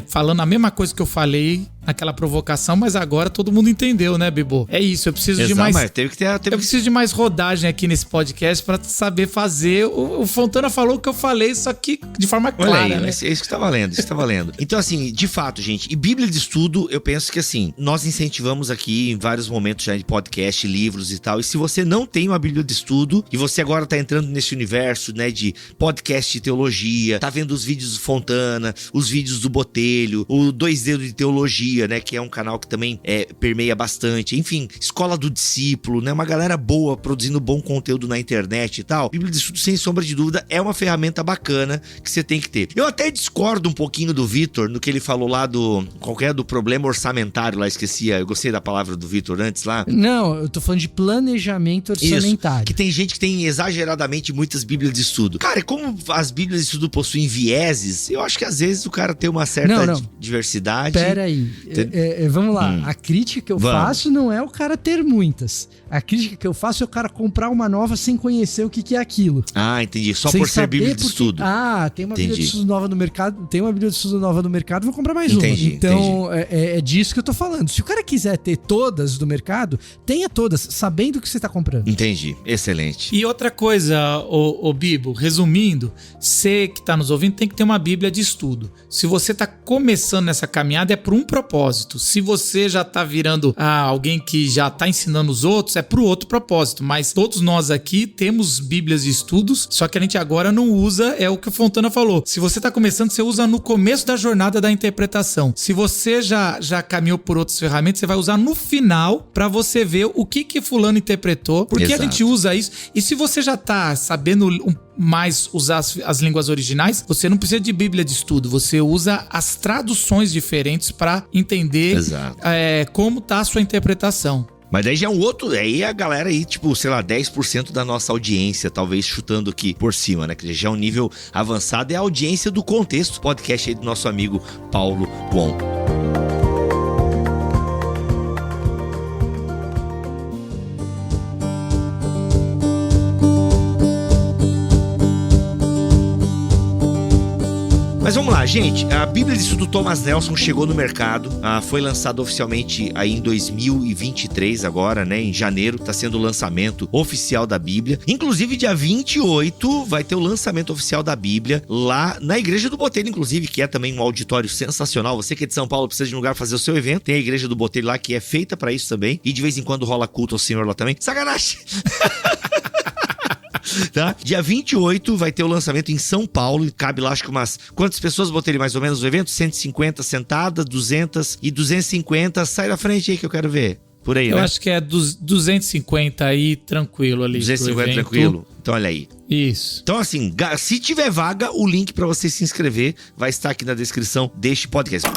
falando a mesma coisa que eu falei naquela provocação, mas agora todo mundo entendeu, né, Bibo? É isso, eu preciso de mais...
Mas
eu preciso de mais rodagem aqui nesse podcast pra saber fazer. O Fontana falou o que eu falei, só que de forma clara,
olha aí,
né?
É isso que tá valendo, isso que tá valendo. Então, assim, de fato, gente, e Bíblia de estudo, eu penso que, assim, nós incentivamos aqui em vários momentos já de podcast, livros e tal, e se você não tem uma Bíblia de estudo, e você agora tá entrando nesse universo, né, de podcast de teologia, tá vendo os vídeos do Fontana, os vídeos do Botelho, o 2 Dedos de Teologia, né, que é um canal que também permeia bastante, enfim, Escola do Discípulo, né, uma galera boa produzindo bom conteúdo na internet e tal. Bíblia de estudo, sem sombra de dúvida, é uma ferramenta bacana que você tem que ter. Eu até discordo um pouquinho do Vitor no que ele falou lá do problema orçamentário lá, eu gostei da palavra do Vitor antes lá.
Não, eu tô falando de planejamento orçamentário.
Isso, que tem gente que tem exageradamente muitas Bíblias de estudo. Cara, como as Bíblias de estudo possuem vieses, eu acho que às vezes o cara tem uma certa diversidade.
Pera aí. Vamos lá, a crítica que eu faço não é o cara ter muitas. A crítica que eu faço é o cara comprar uma nova sem conhecer o que é aquilo.
Ah, entendi. Só por ser Bíblia de estudo.
Tem uma Bíblia de estudo nova no mercado, vou comprar mais uma. Então, é disso que eu tô falando. Se o cara quiser ter todas do mercado, tenha todas, sabendo o que você tá comprando.
Entendi. Excelente.
E outra coisa, ô Bibo, resumindo, você que tá nos ouvindo tem que ter uma Bíblia de estudo. Se você tá começando nessa caminhada, é por um propósito. Se você já tá virando alguém que já tá ensinando os outros, é pro outro propósito. Mas todos nós aqui temos Bíblias de estudos, só que a gente agora não usa, é o que o Fontana falou. Se você tá começando, você usa no começo da jornada da interpretação. Se você já caminhou por outras ferramentas, você vai usar no final pra você ver o que fulano interpretou, porque a gente usa isso. E se você já tá sabendo mais usar as línguas originais, você não precisa de Bíblia de estudo, você usa as traduções diferentes pra entender como tá a sua interpretação.
Mas daí já é um outro, aí a galera aí, tipo, sei lá, 10% da nossa audiência, talvez chutando aqui por cima, né? Que já é um nível avançado, é a audiência do Contexto, podcast aí do nosso amigo Paulo Wong. Mas vamos lá, gente, a Bíblia de Estudo Thomas Nelson chegou no mercado, foi lançado oficialmente aí em 2023 agora, né, em janeiro, tá sendo o lançamento oficial da Bíblia. Inclusive, dia 28 vai ter o lançamento oficial da Bíblia lá na Igreja do Botelho, inclusive, que é também um auditório sensacional. Você que é de São Paulo precisa de um lugar pra fazer o seu evento, tem a Igreja do Botelho lá que é feita pra isso também, e de vez em quando rola culto ao Senhor lá também. Sacanagem! Tá? Dia 28 vai ter o lançamento em São Paulo, e cabe lá acho que umas... Quantas pessoas botarem mais ou menos no evento? 150 sentadas, 200 e 250. Sai da frente aí que eu quero ver. Por aí,
eu
né?
acho que é 250 aí, tranquilo ali.
250 tranquilo. Então olha aí.
Isso.
Então assim, se tiver vaga, o link pra você se inscrever vai estar aqui na descrição deste podcast.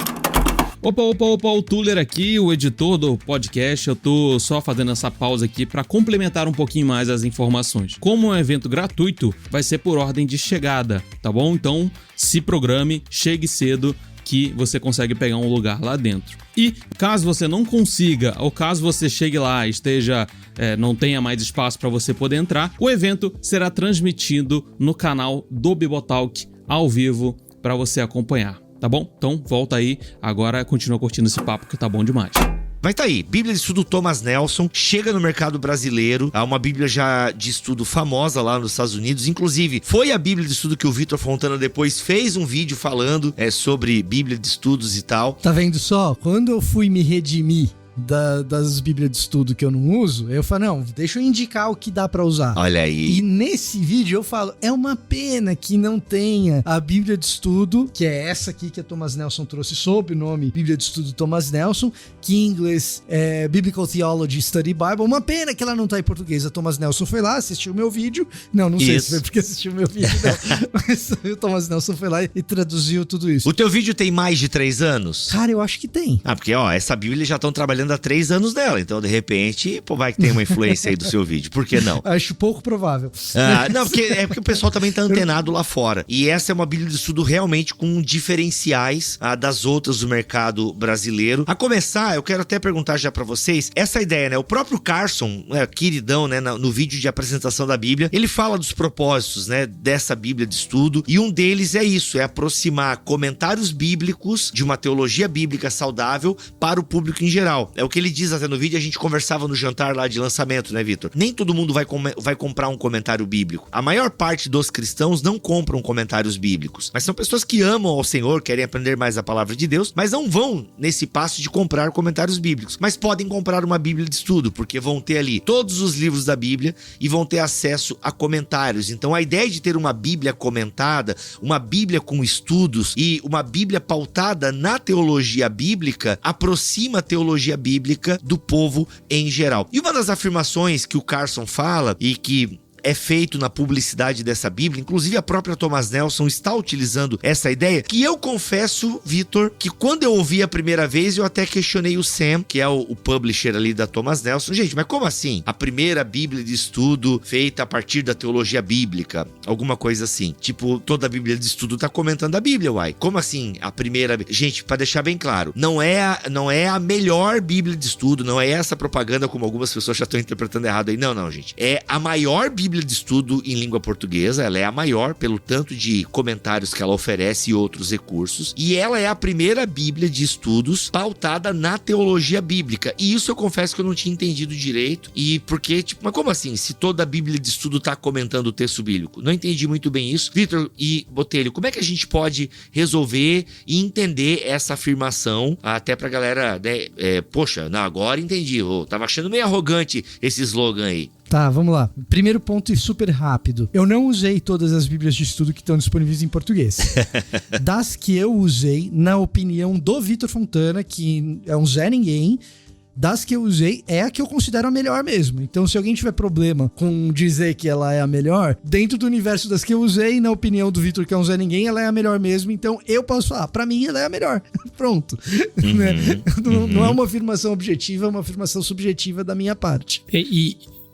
Opa, o Tuller aqui, o editor do podcast. Eu tô só fazendo essa pausa aqui para complementar um pouquinho mais as informações. Como é um evento gratuito, vai ser por ordem de chegada, tá bom? Então, se programe, chegue cedo, que você consegue pegar um lugar lá dentro. E caso você não consiga, ou caso você chegue lá e não tenha mais espaço para você poder entrar, o evento será transmitido no canal do Bibotalk ao vivo para você acompanhar, tá bom? Então volta aí, agora continua curtindo esse papo que tá bom demais.
Mas tá aí, Bíblia de Estudo Thomas Nelson, chega no mercado brasileiro, há uma Bíblia já de estudo famosa lá nos Estados Unidos, inclusive foi a Bíblia de estudo que o Vitor Fontana depois fez um vídeo falando sobre Bíblia de estudos e tal.
Tá vendo só? Quando eu fui me redimir das Bíblias de estudo que eu não uso, eu falo, não, deixa eu indicar o que dá pra usar.
Olha aí.
E nesse vídeo eu falo, é uma pena que não tenha a Bíblia de estudo, que é essa aqui que a Thomas Nelson trouxe sob o nome Bíblia de Estudo Thomas Nelson, que em inglês é Biblical Theology Study Bible. Uma pena que ela não tá em português. A Thomas Nelson foi lá, assistiu o meu vídeo. Não sei se foi porque assistiu o meu vídeo, não. Mas o Thomas Nelson foi lá e traduziu tudo isso.
O teu vídeo tem mais de 3 anos?
Cara, eu acho que tem.
Porque, essa Bíblia eles já estão trabalhando há 3 anos dela, então de repente, vai que tem uma influência aí do seu vídeo, por que não?
Acho pouco provável.
Não, porque o pessoal também tá antenado lá fora, e essa é uma Bíblia de estudo realmente com diferenciais das outras do mercado brasileiro. A começar, eu quero até perguntar já pra vocês, essa ideia, né, o próprio Carson, queridão, né, no vídeo de apresentação da Bíblia, ele fala dos propósitos, né, dessa Bíblia de estudo, e um deles é isso, é aproximar comentários bíblicos de uma teologia bíblica saudável para o público em geral. É o que ele diz até no vídeo, a gente conversava no jantar lá de lançamento, né, Vitor? Nem todo mundo vai comprar um comentário bíblico. A maior parte dos cristãos não compram comentários bíblicos, mas são pessoas que amam ao Senhor, querem aprender mais a palavra de Deus, mas não vão nesse passo de comprar comentários bíblicos. Mas podem comprar uma Bíblia de estudo, porque vão ter ali todos os livros da Bíblia e vão ter acesso a comentários. Então a ideia de ter uma Bíblia comentada, uma Bíblia com estudos e uma Bíblia pautada na teologia bíblica, aproxima a teologia bíblica do povo em geral. E uma das afirmações que o Carson fala e que é feito na publicidade dessa Bíblia, inclusive a própria Thomas Nelson está utilizando essa ideia, que eu confesso, Vitor, que quando eu ouvi a primeira vez, eu até questionei o Sam, que é o publisher ali da Thomas Nelson. Gente, mas como assim? A primeira Bíblia de estudo feita a partir da teologia bíblica, alguma coisa assim. Tipo, toda a Bíblia de estudo tá comentando a Bíblia, uai. Como assim? A primeira... Gente, para deixar bem claro, não é a melhor Bíblia de estudo, não é essa propaganda como algumas pessoas já estão interpretando errado aí. Não, gente. É a maior Bíblia de estudo em língua portuguesa, ela é a maior pelo tanto de comentários que ela oferece e outros recursos, e ela é a primeira Bíblia de estudos pautada na teologia bíblica, e isso eu confesso que eu não tinha entendido direito, e porque, mas como assim, se toda a Bíblia de estudo tá comentando o texto bíblico? Não entendi muito bem isso. Vitor e Botelho, como é que a gente pode resolver e entender essa afirmação, até pra galera, né, agora entendi, tava achando meio arrogante esse slogan aí.
Tá, vamos lá. Primeiro ponto e super rápido. Eu não usei todas as Bíblias de estudo que estão disponíveis em português. Das que eu usei, na opinião do Vitor Fontana, que é um Zé Ninguém, das que eu usei, é a que eu considero a melhor mesmo. Então, se alguém tiver problema com dizer que ela é a melhor, dentro do universo das que eu usei, na opinião do Vitor, que é um Zé Ninguém, ela é a melhor mesmo. Então, eu posso falar, pra mim, ela é a melhor. Pronto. Não é uma afirmação objetiva, é uma afirmação subjetiva da minha parte.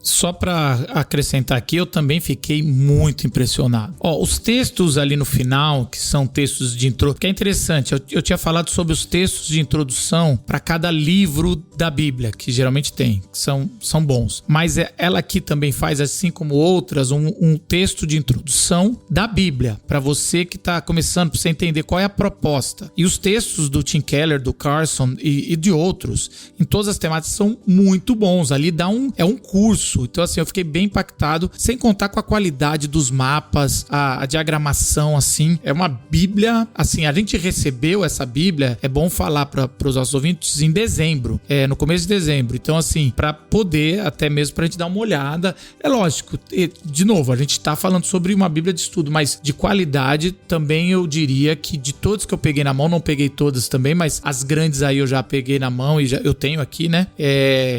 Só para acrescentar aqui, eu também fiquei muito impressionado. Os textos ali no final, que são textos de introdução, que é interessante, eu tinha falado sobre os textos de introdução para cada livro da Bíblia, que geralmente tem, que são bons. Mas ela aqui também faz, assim como outras, um texto de introdução da Bíblia, para você que está começando, para você entender qual é a proposta. E os textos do Tim Keller, do Carson e de outros, em todas as temáticas, são muito bons. Ali é um curso. Então, assim, eu fiquei bem impactado, sem contar com a qualidade dos mapas, a diagramação, assim. É uma Bíblia, assim, a gente recebeu essa Bíblia, é bom falar para os nossos ouvintes, em dezembro, no começo de dezembro. Então, assim, para poder, até mesmo pra gente dar uma olhada, é lógico, de novo, a gente tá falando sobre uma Bíblia de estudo, mas de qualidade também eu diria que de todos que eu peguei na mão, não peguei todas também, mas as grandes aí eu já peguei na mão e eu tenho aqui, né?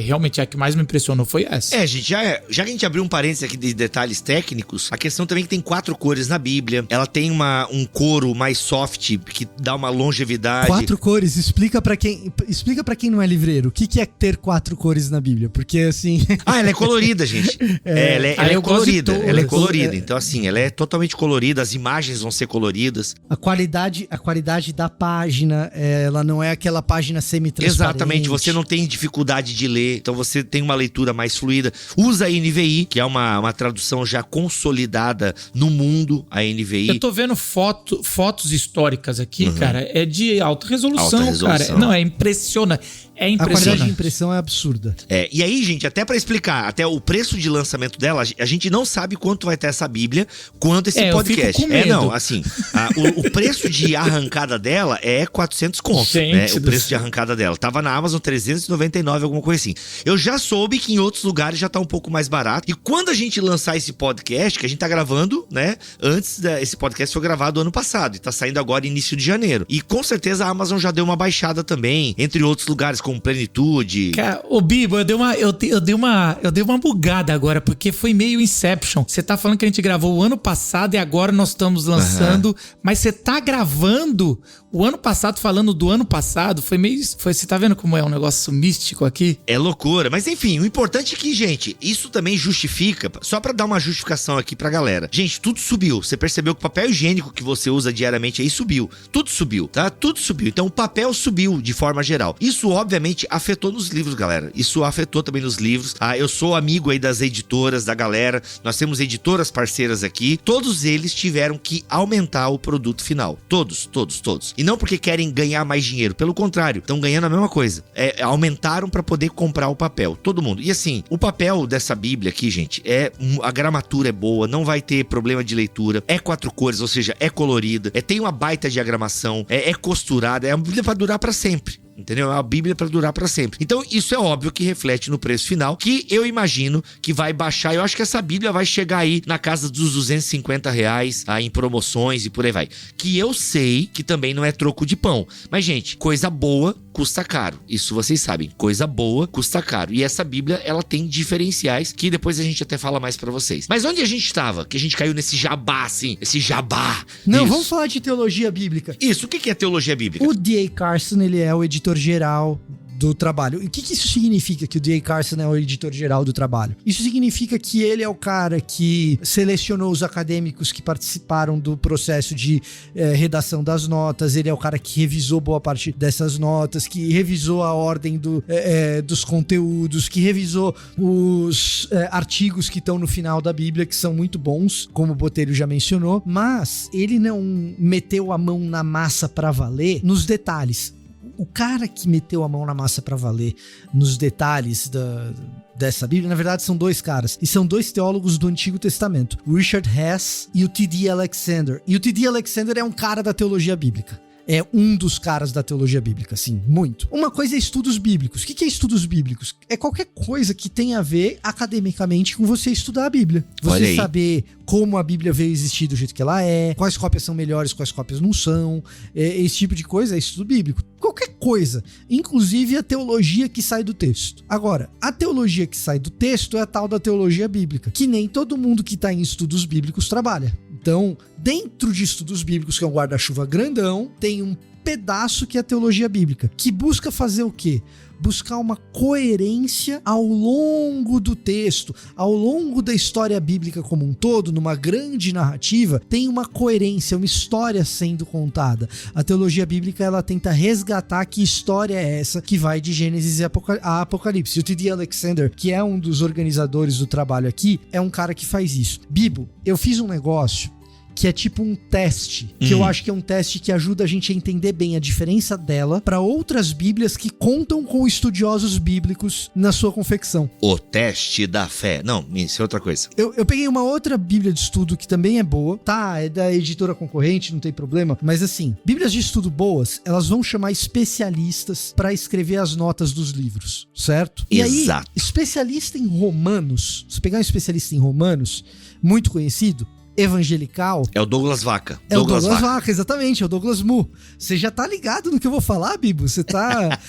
Realmente a que mais me impressionou foi essa.
Gente, gente, já que a gente abriu um parênteses aqui de detalhes técnicos, a questão também é que tem 4 cores na Bíblia. Ela tem um couro mais soft, que dá uma longevidade.
4 cores, explica pra quem não é livreiro, o que é ter 4 cores na Bíblia? Porque assim...
Ela é colorida, gente. Ela é colorida. Ela é colorida. Então, assim, ela é totalmente colorida, as imagens vão ser coloridas.
A qualidade da página, ela não é aquela página semi-transparente.
Exatamente, você não tem dificuldade de ler, então você tem uma leitura mais fluida. Usa a NVI, que é uma tradução já consolidada no mundo, a NVI.
Eu tô vendo fotos históricas aqui, cara, é de alta resolução, cara. Não, é impressionante. É impressionante.
A qualidade de impressão é absurda.
E aí, gente, até pra explicar, até o preço de lançamento dela, a gente não sabe quanto vai ter essa Bíblia, quanto esse podcast.
Eu fico com medo.
O preço de arrancada dela é 400 conto, né? O preço de arrancada dela. Tava na Amazon 399, alguma coisa assim. Eu já soube que em outros lugares já tá um pouco mais barato. E quando a gente lançar esse podcast, que a gente tá gravando, né? Esse podcast foi gravado ano passado e tá saindo agora início de janeiro. E com certeza a Amazon já deu uma baixada também, entre outros lugares, como Plenitude.
Cara, ô Bibo, eu dei uma bugada agora, porque foi meio Inception. Você tá falando que a gente gravou o ano passado e agora nós estamos lançando, mas você tá gravando o ano passado, falando do ano passado, você tá vendo como é um negócio místico aqui?
É loucura, mas enfim, o importante é que, gente, isso também justifica, só pra dar uma justificação aqui pra galera. Gente, tudo subiu, você percebeu que o papel higiênico que você usa diariamente aí subiu, tudo subiu, tá? Tudo subiu, então o papel subiu de forma geral. Isso, obviamente, afetou nos livros, galera, isso afetou também nos livros. Eu sou amigo aí das editoras, da galera, nós temos editoras parceiras aqui, todos eles tiveram que aumentar o produto final, todos. E não porque querem ganhar mais dinheiro, pelo contrário, estão ganhando a mesma coisa. Aumentaram para poder comprar o papel, todo mundo. E assim, o papel dessa Bíblia aqui, gente, a gramatura é boa, não vai ter problema de leitura, é 4 cores, ou seja, é colorida, tem uma baita diagramação, é costurada, é uma Bíblia para durar para sempre. Entendeu? É uma Bíblia para durar para sempre. Então isso é óbvio que reflete no preço final, que eu imagino que vai baixar. Eu acho que essa Bíblia vai chegar aí na casa dos R$250 em promoções e por aí vai. Que eu sei que também não é troco de pão. Mas, gente, coisa boa custa caro. Isso vocês sabem. Coisa boa custa caro. E essa Bíblia, ela tem diferenciais que depois a gente até fala mais para vocês. Mas onde a gente estava? Que a gente caiu nesse jabá, assim. Esse jabá.
Não,
isso.
Vamos falar de teologia bíblica.
Isso. O que é teologia bíblica?
O D.A. Carson, ele é o editor-geral do trabalho. E o que isso significa, que o D.A. Carson é o editor-geral do trabalho? Isso significa que ele é o cara que selecionou os acadêmicos que participaram do processo de redação das notas, ele é o cara que revisou boa parte dessas notas, que revisou a ordem dos conteúdos, que revisou os artigos que estão no final da Bíblia, que são muito bons, como o Botelho já mencionou, mas ele não meteu a mão na massa pra valer nos detalhes. O cara que meteu a mão na massa pra valer nos detalhes dessa Bíblia, na verdade são 2 caras, e são 2 teólogos do Antigo Testamento, o Richard Hess e o T.D. Alexander. E o T.D. Alexander é um cara da teologia bíblica. É um dos caras da teologia bíblica, sim, muito. Uma coisa é estudos bíblicos. O que é estudos bíblicos? É qualquer coisa que tenha a ver academicamente com você estudar a Bíblia. Você saber como a Bíblia veio existir do jeito que ela é, quais cópias são melhores, quais cópias não são. Esse tipo de coisa é estudo bíblico. Qualquer coisa, inclusive a teologia que sai do texto. Agora, a teologia que sai do texto é a tal da teologia bíblica, que nem todo mundo que está em estudos bíblicos trabalha. Então, dentro de estudos bíblicos, que é um guarda-chuva grandão, tem um pedaço que é a teologia bíblica, que busca fazer o quê? Buscar uma coerência ao longo do texto, ao longo da história bíblica como um todo, numa grande narrativa, tem uma coerência, uma história sendo contada. A teologia bíblica, ela tenta resgatar que história é essa que vai de Gênesis a Apocalipse. O T.D. Alexander, que é um dos organizadores do trabalho aqui, é um cara que faz isso. Bibo, eu fiz um negócio que é tipo um teste, que eu acho que é um teste que ajuda a gente a entender bem a diferença dela para outras bíblias que contam com estudiosos bíblicos na sua confecção.
O teste da fé. Não, isso é outra coisa.
Eu peguei uma outra bíblia de estudo que também é boa, tá? É da editora concorrente, não tem problema, mas assim, bíblias de estudo boas, elas vão chamar especialistas para escrever as notas dos livros, certo? E
exato.
aí, especialista em Romanos, se pegar um especialista em Romanos, muito conhecido, evangelical...
É o Douglas Vaca.
É o Douglas Vaca, exatamente, é o Douglas Moo. Você já tá ligado no que eu vou falar, Bibo? Você tá...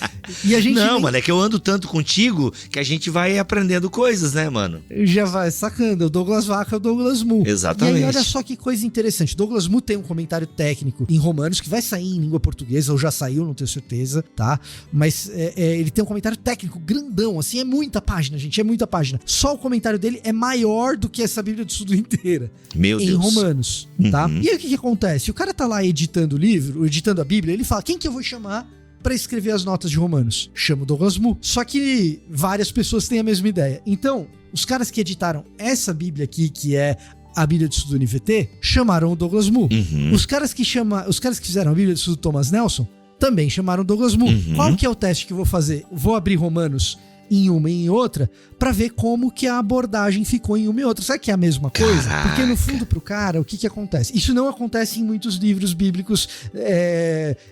E a gente
Não, mano, é que eu ando tanto contigo que a gente vai aprendendo coisas, né, mano?
Já vai sacando, é o Douglas Vaca, é o Douglas Moo.
Exatamente.
E aí, olha só que coisa interessante. Douglas Moo tem um comentário técnico em Romanos que vai sair em língua portuguesa, ou já saiu, não tenho certeza, tá? Mas ele tem um comentário técnico grandão, assim, é muita página, gente, é muita página. Só o comentário dele é maior do que essa Bíblia de Estudo inteira.
Meu Deus.
Em Romanos, tá? E aí o que acontece? O cara tá lá editando o livro, editando a Bíblia, ele fala, quem que eu vou chamar pra escrever as notas de Romanos? Chama o Douglas Moo. Só que várias pessoas têm a mesma ideia. Então, os caras que editaram essa Bíblia aqui, que é a Bíblia de Estudo NVT, chamaram o Douglas Moo. Os caras que fizeram a Bíblia de Estudo Thomas Nelson também chamaram o Douglas Moo. Qual que é o teste que eu vou fazer? Vou abrir Romanos em uma e em outra pra ver como que a abordagem ficou em uma e outra. Sabe que é a mesma coisa?
Caraca.
Porque no fundo pro cara, o que acontece? Isso não acontece em muitos livros bíblicos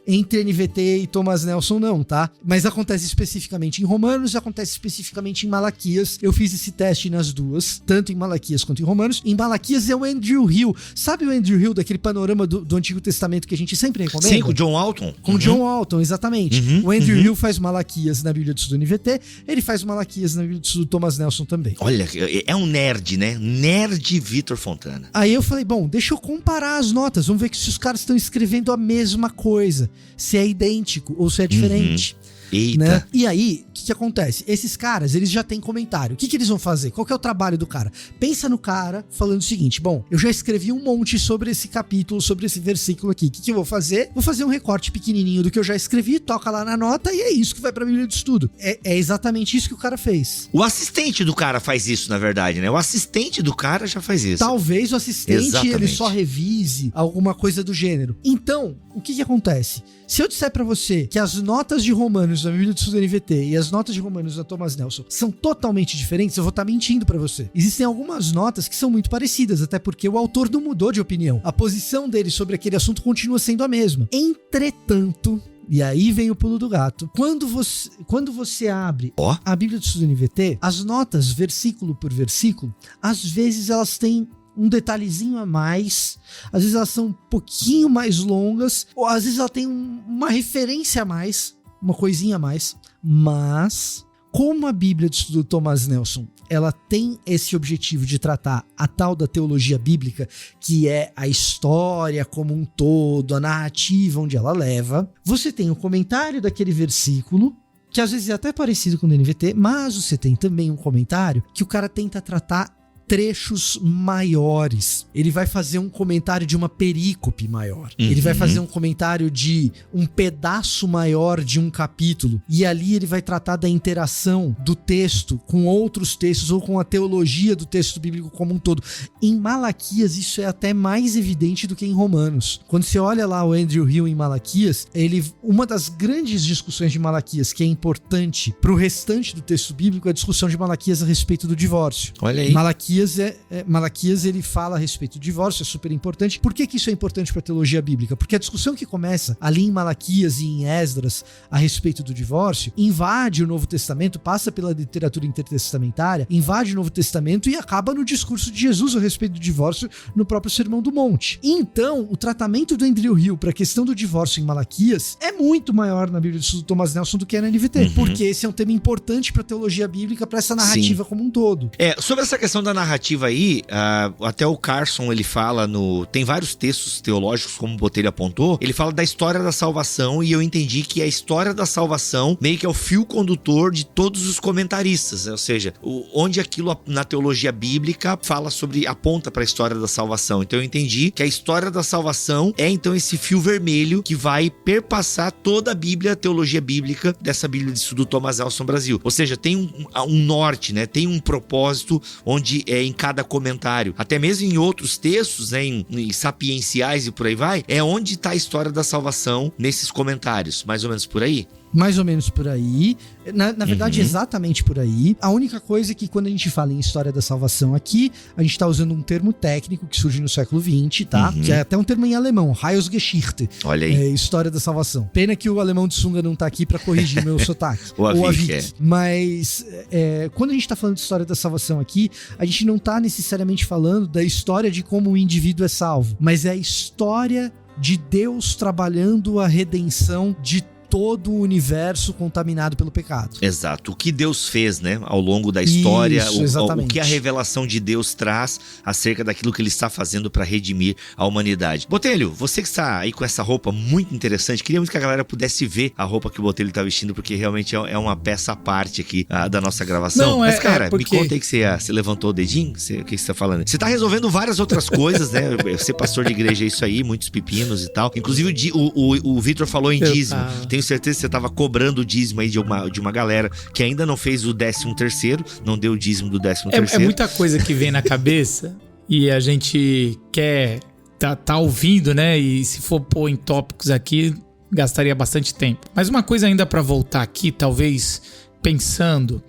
entre NVT e Thomas Nelson não, tá? Mas acontece especificamente em Romanos, acontece especificamente em Malaquias. Eu fiz esse teste nas duas, tanto em Malaquias quanto em Romanos. Em Malaquias é o Andrew Hill. Sabe o Andrew Hill daquele panorama do Antigo Testamento que a gente sempre recomenda?
Sim, com o John Alton.
Com John Alton, exatamente. O Andrew Hill faz Malaquias na Bíblia de Estudo NVT, ele faz Malaquias na Bíblia de Estudo Thomas Nelson também.
Olha, é um nerd, né? Nerd Vitor Fontana.
Aí eu falei, bom, deixa eu comparar as notas, vamos ver se os caras estão escrevendo a mesma coisa, se é idêntico ou se é diferente.
Eita.
Né? E aí, o que acontece? Esses caras, eles já têm comentário. O que eles vão fazer? Qual que é o trabalho do cara? Pensa no cara falando o seguinte, bom, eu já escrevi um monte sobre esse capítulo, sobre esse versículo aqui. O que eu vou fazer? Vou fazer um recorte pequenininho do que eu já escrevi, toca lá na nota e é isso que vai pra Bíblia de Estudo. É exatamente isso que o cara fez.
O assistente do cara faz isso, na verdade, né? O assistente do cara já faz isso.
Talvez o assistente,
Exatamente.
ele só revise alguma coisa do gênero. Então, o que acontece? Se eu disser pra você que as notas de Romanos da Bíblia de Estudo NVT e as notas de Romanos da Thomas Nelson são totalmente diferentes, eu vou estar mentindo pra você. Existem algumas notas que são muito parecidas, até porque o autor não mudou de opinião. A posição dele sobre aquele assunto continua sendo a mesma. Entretanto, e aí vem o pulo do gato. Quando você abre a Bíblia de Estudo NVT, as notas, versículo por versículo, às vezes elas têm um detalhezinho a mais, às vezes elas são um pouquinho mais longas, ou às vezes ela tem uma referência a mais, uma coisinha a mais, mas como a Bíblia de Estudo Thomas Nelson, ela tem esse objetivo de tratar a tal da teologia bíblica, que é a história como um todo, a narrativa onde ela leva, você tem o comentário daquele versículo, que às vezes é até parecido com o do NVT, mas você tem também um comentário que o cara tenta tratar trechos maiores. Ele vai fazer um comentário de uma perícope maior. Ele vai fazer um comentário de um pedaço maior de um capítulo. E ali ele vai tratar da interação do texto com outros textos ou com a teologia do texto bíblico como um todo. Em Malaquias isso é até mais evidente do que em Romanos. Quando você olha lá o Andrew Hill em Malaquias, uma das grandes discussões de Malaquias que é importante para o restante do texto bíblico é a discussão de Malaquias a respeito do divórcio.
Olha aí.
Malaquias ele fala a respeito do divórcio, é super importante. Por que isso é importante para a teologia bíblica? Porque a discussão que começa ali em Malaquias e em Esdras a respeito do divórcio invade o Novo Testamento, passa pela literatura intertestamentária, invade o Novo Testamento e acaba no discurso de Jesus a respeito do divórcio no próprio Sermão do Monte. Então, o tratamento do Andrew Hill para a questão do divórcio em Malaquias é muito maior na Bíblia de Estudo Thomas Nelson do que é na NVT, porque esse é um tema importante para a teologia bíblica, para essa narrativa como um todo.
Sobre essa questão da narrativa aí, até o Carson ele fala tem vários textos teológicos, como o Botelho apontou, ele fala da história da salvação e eu entendi que a história da salvação meio que é o fio condutor de todos os comentaristas, né? Ou seja, onde aquilo na teologia bíblica aponta para a história da salvação. Então eu entendi que a história da salvação é então esse fio vermelho que vai perpassar toda a Bíblia, a teologia bíblica dessa Bíblia de Estudo Thomas Nelson Brasil. Ou seja, tem um norte, né? Tem um propósito onde em cada comentário, até mesmo em outros textos, né, em sapienciais e por aí vai, é onde está a história da salvação nesses comentários, mais ou menos por aí?
Mais ou menos por aí. Na verdade, exatamente por aí. A única coisa é que quando a gente fala em história da salvação aqui, a gente tá usando um termo técnico que surge no século XX, tá? Que é até um termo em alemão, Heilsgeschichte.
Olha aí.
História da salvação. Pena que o alemão de sunga não tá aqui pra corrigir meu sotaque.
O Avik.
Mas quando a gente tá falando de história da salvação aqui, a gente não tá necessariamente falando da história de como o indivíduo é salvo, mas é a história de Deus trabalhando a redenção de todo o universo contaminado pelo pecado.
Exato. O que Deus fez, né, ao longo da história, o que a revelação de Deus traz acerca daquilo que ele está fazendo para redimir a humanidade. Botelho, você que está aí com essa roupa muito interessante, queria muito que a galera pudesse ver a roupa que o Botelho está vestindo, porque realmente é uma peça à parte aqui da nossa gravação. Mas, cara, me conta aí que você levantou o dedinho, o que você está falando? Você está resolvendo várias outras coisas, né? Ser pastor de igreja é isso aí, muitos pepinos e tal. Inclusive o Vitor falou em dízimo. Tenho certeza que você estava cobrando o dízimo aí de uma galera que ainda não fez o 13º, não deu o dízimo do 13º.
É muita coisa que vem na cabeça e a gente quer tá ouvindo, né? E se for pôr em tópicos aqui, gastaria bastante tempo. Mas uma coisa ainda para voltar aqui, talvez pensando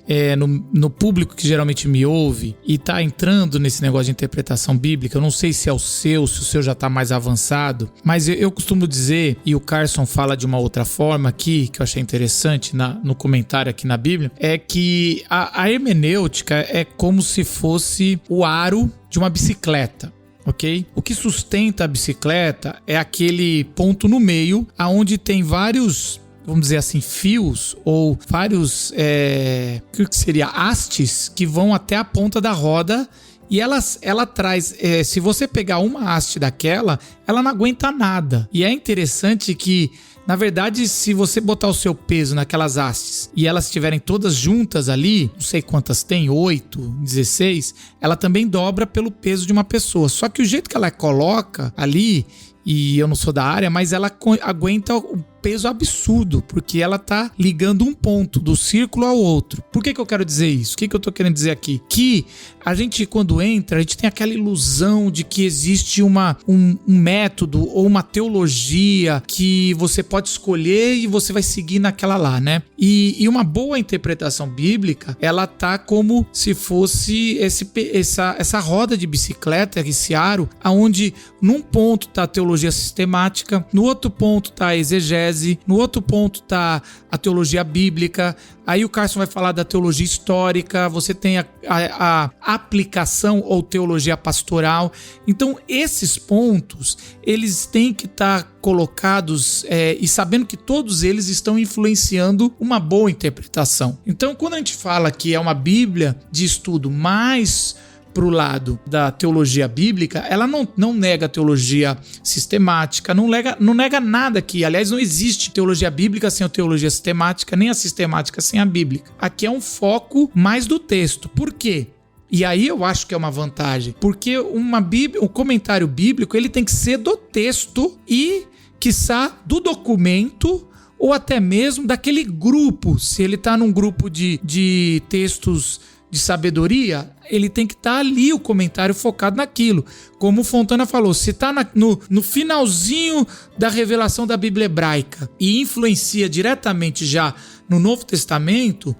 no público que geralmente me ouve e tá entrando nesse negócio de interpretação bíblica. Eu não sei se é se o seu já tá mais avançado, mas eu costumo dizer, e o Carson fala de uma outra forma aqui, que eu achei interessante no comentário aqui na Bíblia, é que a hermenêutica é como se fosse o aro de uma bicicleta. Ok? O que sustenta a bicicleta é aquele ponto no meio, aonde tem vários, vamos dizer assim, fios ou vários, o que seria, hastes que vão até a ponta da roda e ela traz, se você pegar uma haste daquela, ela não aguenta nada. E é interessante que, na verdade, se você botar o seu peso naquelas hastes e elas estiverem todas juntas ali, não sei quantas tem, 8, 16, ela também dobra pelo peso de uma pessoa. Só que o jeito que ela coloca ali, e eu não sou da área, mas ela aguenta o peso absurdo, porque ela tá ligando um ponto do círculo ao outro. Por que eu quero dizer isso? O que eu tô querendo dizer aqui? Que a gente, quando entra, a gente tem aquela ilusão de que existe um método ou uma teologia que você pode escolher e você vai seguir naquela lá, né? E uma boa interpretação bíblica, ela tá como se fosse essa roda de bicicleta, esse aro, aonde num ponto tá a teologia sistemática, no outro ponto tá a exegese, no outro ponto tá a teologia bíblica, aí o Carson vai falar da teologia histórica, você tem a aplicação ou teologia pastoral. Então esses pontos, eles têm que estar colocados e sabendo que todos eles estão influenciando uma boa interpretação. Então quando a gente fala que é uma Bíblia de estudo mais pro lado da teologia bíblica, ela não nega a teologia sistemática, não nega nada aqui. Aliás, não existe teologia bíblica sem a teologia sistemática, nem a sistemática sem a bíblica. Aqui é um foco mais do texto. Por quê? E aí eu acho que é uma vantagem, porque o comentário bíblico, ele tem que ser do texto e, quiçá, do documento, ou até mesmo daquele grupo. Se ele está num grupo de textos de sabedoria, ele tem que estar ali, o comentário focado naquilo. Como o Fontana falou, se está no finalzinho da revelação da Bíblia hebraica e influencia diretamente já no Novo Testamento,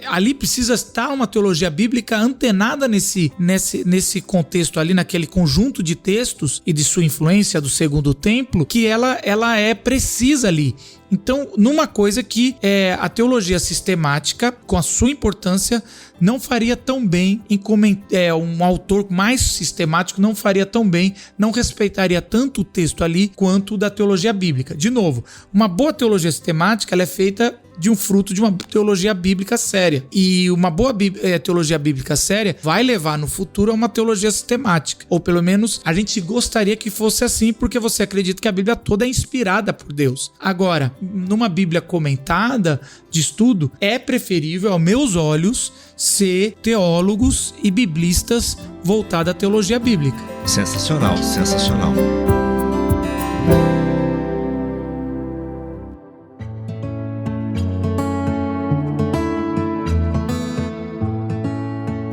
ali precisa estar uma teologia bíblica antenada nesse contexto ali, naquele conjunto de textos e de sua influência do Segundo Templo, que ela é precisa ali. Então, numa coisa que a teologia sistemática, com a sua importância, não faria tão bem um autor mais sistemático não faria tão bem, não respeitaria tanto o texto ali quanto o da teologia bíblica. De novo, uma boa teologia sistemática, ela é feita de um fruto de uma teologia bíblica séria. E uma boa teologia bíblica séria vai levar no futuro a uma teologia sistemática. Ou pelo menos a gente gostaria que fosse assim, porque você acredita que a Bíblia toda é inspirada por Deus. Agora, numa Bíblia comentada de estudo, é preferível, aos meus olhos, ser teólogos e biblistas voltados à teologia bíblica.
Sensacional, sensacional.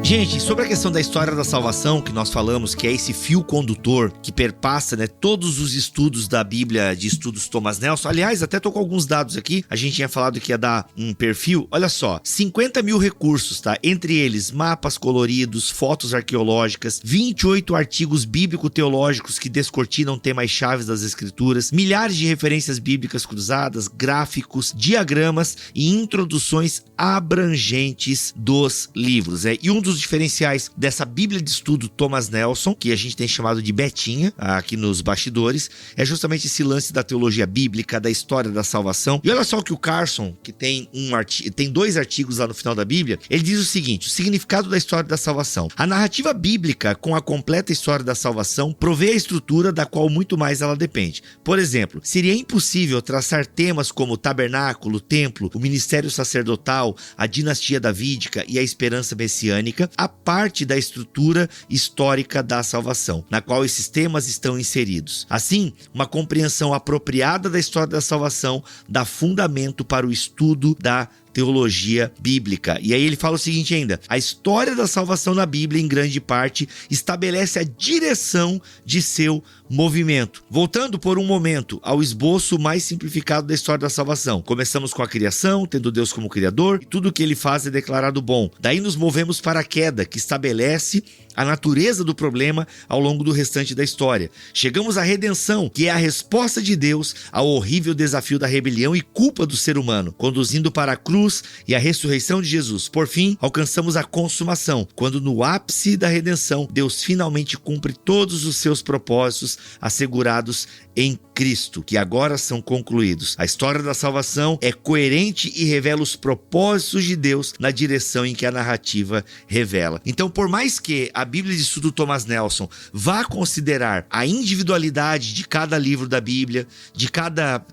Gente, sobre a questão da história da salvação, que nós falamos que é esse fio condutor que perpassa, né, todos os estudos da Bíblia, de estudos Thomas Nelson. Aliás, até tô com alguns dados aqui, a gente tinha falado que ia dar um perfil. Olha só, 50 mil recursos, tá? Entre eles, mapas coloridos, fotos arqueológicas, 28 artigos bíblico-teológicos que descortinam temas chaves das escrituras, milhares de referências bíblicas cruzadas, gráficos, diagramas e introduções abrangentes dos livros. E um dos diferenciais dessa Bíblia de Estudo Thomas Nelson, que a gente tem chamado de Betinha, aqui nos bastidores, é justamente esse lance da teologia bíblica, da história da salvação. E olha só o que o Carson, que tem dois artigos lá no final da Bíblia, ele diz o seguinte: o significado da história da salvação. A narrativa bíblica, com a completa história da salvação, provê a estrutura da qual muito mais ela depende. Por exemplo, seria impossível traçar temas como o tabernáculo, o templo, o ministério sacerdotal, a dinastia davídica e a esperança messiânica, a parte da estrutura histórica da salvação, na qual esses temas estão inseridos. Assim, uma compreensão apropriada da história da salvação dá fundamento para o estudo da teologia bíblica. E aí ele fala o seguinte ainda: a história da salvação na Bíblia, em grande parte, estabelece a direção de seu movimento. Voltando por um momento ao esboço mais simplificado da história da salvação. Começamos com a criação, tendo Deus como criador, e tudo o que ele faz é declarado bom. Daí nos movemos para a queda, que estabelece a natureza do problema ao longo do restante da história. Chegamos à redenção, que é a resposta de Deus ao horrível desafio da rebelião e culpa do ser humano, conduzindo para a cruz e a ressurreição de Jesus. Por fim, alcançamos a consumação, quando no ápice da redenção, Deus finalmente cumpre todos os seus propósitos assegurados em Cristo, que agora são concluídos. A história da salvação é coerente e revela os propósitos de Deus na direção em que a narrativa revela. Então, por mais que a Bíblia de Estudo Thomas Nelson vá considerar a individualidade de cada livro da Bíblia, de cada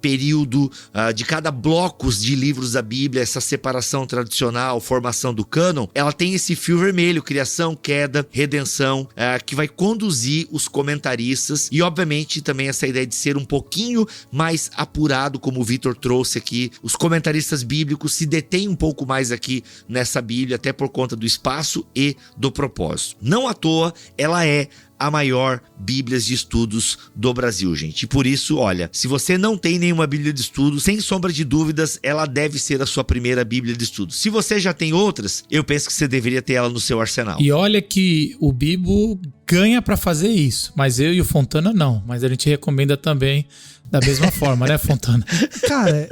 período, de cada blocos de livros da Bíblia, essa separação tradicional, formação do cânon, ela tem esse fio vermelho: criação, queda, redenção, que vai conduzir os comentaristas, e obviamente também essa ideia de ser um pouquinho mais apurado, como o Vitor trouxe aqui. Os comentaristas bíblicos se detêm um pouco mais aqui nessa Bíblia, até por conta do espaço e do propósito. Não à toa, ela é a maior Bíblia de estudos do Brasil, gente. E por isso, olha, se você não tem nenhuma Bíblia de estudo, sem sombra de dúvidas, ela deve ser a sua primeira Bíblia de estudo. Se você já tem outras, eu penso que você deveria ter ela no seu arsenal.
E olha que o Bibo ganha pra fazer isso, mas eu e o Fontana não. Mas a gente recomenda também da mesma forma, né, Fontana?
Cara...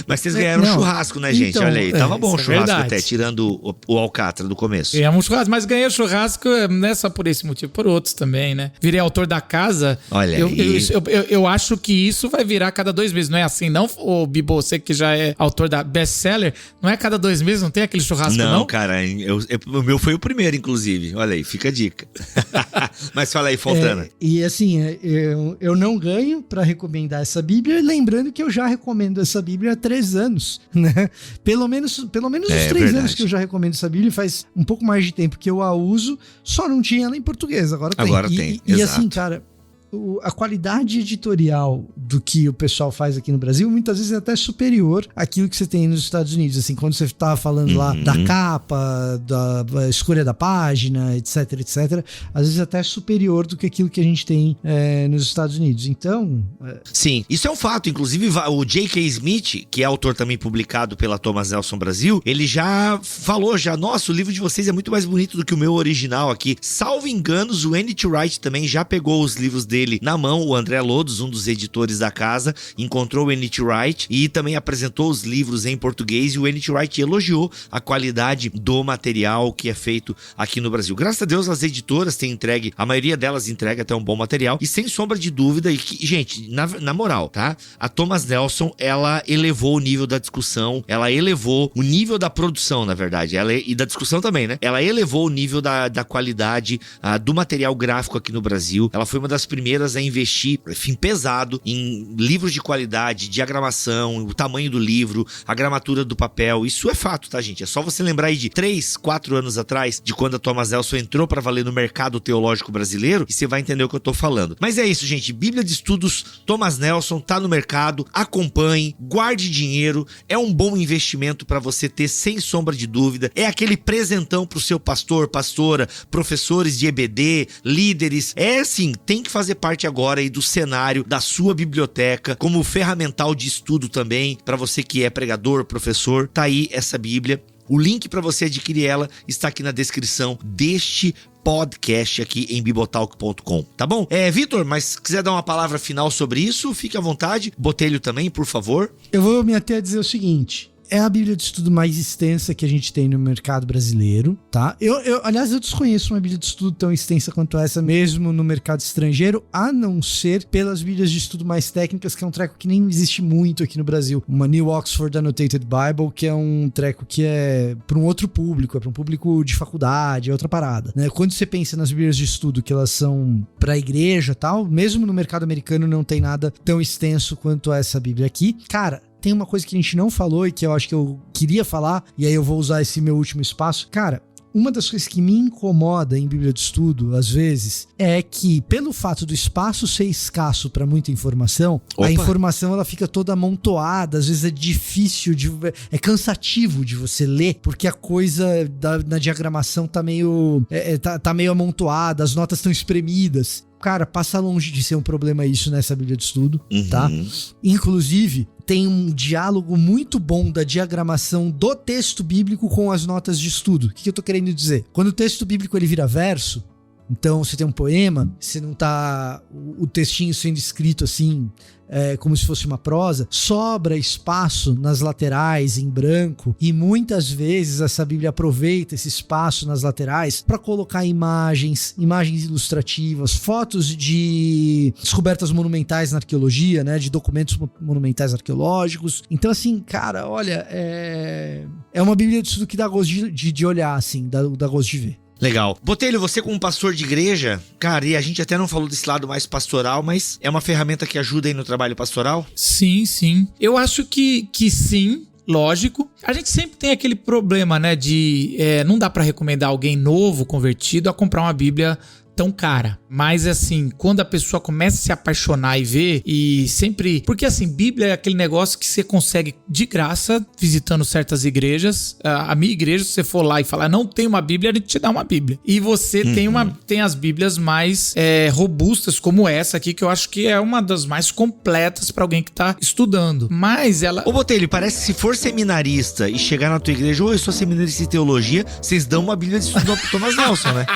Mas vocês ganharam um churrasco, né, gente?
Então,
olha aí, tava bom o churrasco
verdade.
até, tirando o alcatra do começo.
Ganhamos um churrasco, mas ganhei o churrasco não é só por esse motivo, por outros também, né? Virei autor da casa.
Olha
eu acho que isso vai virar cada 2 meses, não é assim não, ô Bibo? Você que já é autor da best-seller, não é cada 2 meses, não tem aquele churrasco não?
Não, cara, o meu foi o primeiro, inclusive. Olha aí, fica a dica. Mas fala aí, Fontana.
E assim, eu não ganho pra recomendar essa Bíblia, lembrando que eu já recomendo essa Bíblia há 3 anos, né? Pelo menos os 3 anos que eu já recomendo essa Bíblia, faz um pouco mais de tempo que eu a uso, só não tinha ela em português, agora tem.
Agora tem,
e
exato.
assim, cara, a qualidade editorial do que o pessoal faz aqui no Brasil muitas vezes é até superior àquilo que você tem nos Estados Unidos. Assim, quando você tava falando lá da capa, da escolha da página, etc, etc, às vezes até é superior do que aquilo que a gente tem nos Estados Unidos. Então...
Sim, isso é um fato. Inclusive, o J.K. Smith, que é autor também publicado pela Thomas Nelson Brasil, ele já falou, nossa, o livro de vocês é muito mais bonito do que o meu original aqui. Salvo enganos, o N.T. Wright também já pegou os livros dele na mão. O André Lodos, um dos editores da casa, encontrou o N.T. Wright e também apresentou os livros em português, e o N.T. Wright elogiou a qualidade do material que é feito aqui no Brasil. Graças a Deus, as editoras têm entregue, a maioria delas entrega até um bom material, e sem sombra de dúvida, e que, gente, na moral, tá? A Thomas Nelson, ela elevou o nível da discussão, ela elevou o nível da produção, na verdade, e da discussão também, né? Ela elevou o nível da qualidade do material gráfico aqui no Brasil. Ela foi uma das primeiras primeiras a investir, enfim, pesado em livros de qualidade, diagramação, o tamanho do livro, a gramatura do papel. Isso é fato, tá, gente? É só você lembrar aí de 3, 4 anos atrás, de quando a Thomas Nelson entrou para valer no mercado teológico brasileiro, e você vai entender o que eu tô falando. Mas é isso, gente. Bíblia de Estudos Thomas Nelson tá no mercado. Acompanhe, guarde dinheiro. É um bom investimento para você ter, sem sombra de dúvida. É aquele presentão pro seu pastor, pastora, professores de EBD, líderes. É assim, tem que fazer parte agora aí do cenário da sua biblioteca, como ferramental de estudo também, para você que é pregador, professor. Tá aí essa Bíblia. O link para você adquirir ela está aqui na descrição deste podcast aqui em bibotalk.com, tá bom? Vitor, mas quiser dar uma palavra final sobre isso, fique à vontade. Botelho também, por favor.
Eu vou me até dizer o seguinte: é a Bíblia de Estudo mais extensa que a gente tem no mercado brasileiro, tá? Aliás, eu desconheço uma Bíblia de Estudo tão extensa quanto essa mesmo no mercado estrangeiro, a não ser pelas Bíblias de Estudo mais técnicas, que é um treco que nem existe muito aqui no Brasil. Uma New Oxford Annotated Bible, que é um treco que é para um outro público, é para um público de faculdade, é outra parada, né? Quando você pensa nas Bíblias de Estudo que elas são para a igreja e tal, mesmo no mercado americano não tem nada tão extenso quanto essa Bíblia aqui. Cara, tem uma coisa que a gente não falou e que eu acho que eu queria falar, e aí eu vou usar esse meu último espaço. Cara, uma das coisas que me incomoda em Bíblia de Estudo, às vezes, é que pelo fato do espaço ser escasso para muita informação, a informação ela fica toda amontoada, às vezes é difícil, é cansativo de você ler, porque a coisa na diagramação tá meio amontoada, as notas estão espremidas. Cara, passa longe de ser um problema isso nessa Bíblia de Estudo, tá? Inclusive, tem um diálogo muito bom da diagramação do texto bíblico com as notas de estudo. O que eu tô querendo dizer? Quando o texto bíblico ele vira verso, então você tem um poema, você não tá o textinho sendo escrito assim, como se fosse uma prosa, sobra espaço nas laterais em branco, e muitas vezes essa Bíblia aproveita esse espaço nas laterais para colocar imagens ilustrativas, fotos de descobertas monumentais na arqueologia, né, de documentos monumentais arqueológicos. Então assim, cara, olha, é uma Bíblia de estudo que dá gosto de olhar, assim, dá gosto de ver.
Legal. Botelho, você como pastor de igreja, cara, e a gente até não falou desse lado mais pastoral, mas é uma ferramenta que ajuda aí no trabalho pastoral?
Sim, sim. Eu acho que sim. Lógico. A gente sempre tem aquele problema, né, de não dá pra recomendar alguém novo, convertido, a comprar uma Bíblia tão cara. Mas assim, quando a pessoa começa a se apaixonar e ver, e sempre... Porque assim, Bíblia é aquele negócio que você consegue de graça visitando certas igrejas. A minha igreja, se você for lá e falar, não tem uma Bíblia, a gente te dá uma Bíblia. E você tem as Bíblias mais robustas, como essa aqui, que eu acho que é uma das mais completas pra alguém que tá estudando. Mas ela...
Ô Botelho, parece que se for seminarista e chegar na tua igreja, ou eu sou seminarista em teologia, vocês dão uma Bíblia de estudo pro Thomas Nelson, né?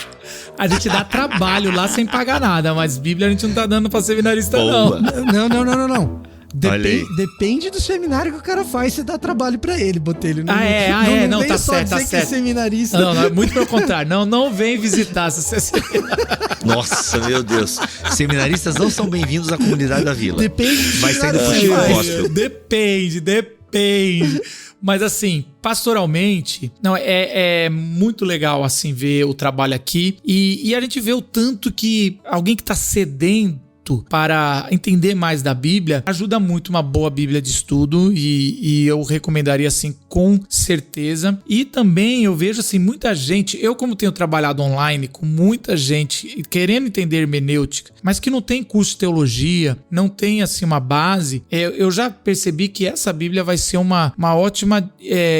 A gente dá trabalho lá sem pagar nada, mas Bíblia a gente não tá dando pra seminarista, não.
Não. Depende do seminário que o cara faz, você dá trabalho pra ele, Botelho.
Não, tá certo, tá certo.
Seminarista.
Não, muito pelo contrário. Não vem visitar se você é seminarista.
Nossa, meu Deus. Seminaristas não são bem-vindos à comunidade da vila.
Depende.
Vai sair do futebol gospel.
Depende. Mas assim, pastoralmente, é muito legal assim ver o trabalho aqui e a gente vê o tanto que alguém que tá sedento para entender mais da Bíblia, ajuda muito uma boa Bíblia de estudo e eu recomendaria assim com certeza. E também eu vejo assim muita gente, eu como tenho trabalhado online com muita gente querendo entender hermenêutica, mas que não tem curso de teologia, não tem assim uma base, eu já percebi que essa Bíblia vai ser uma ótima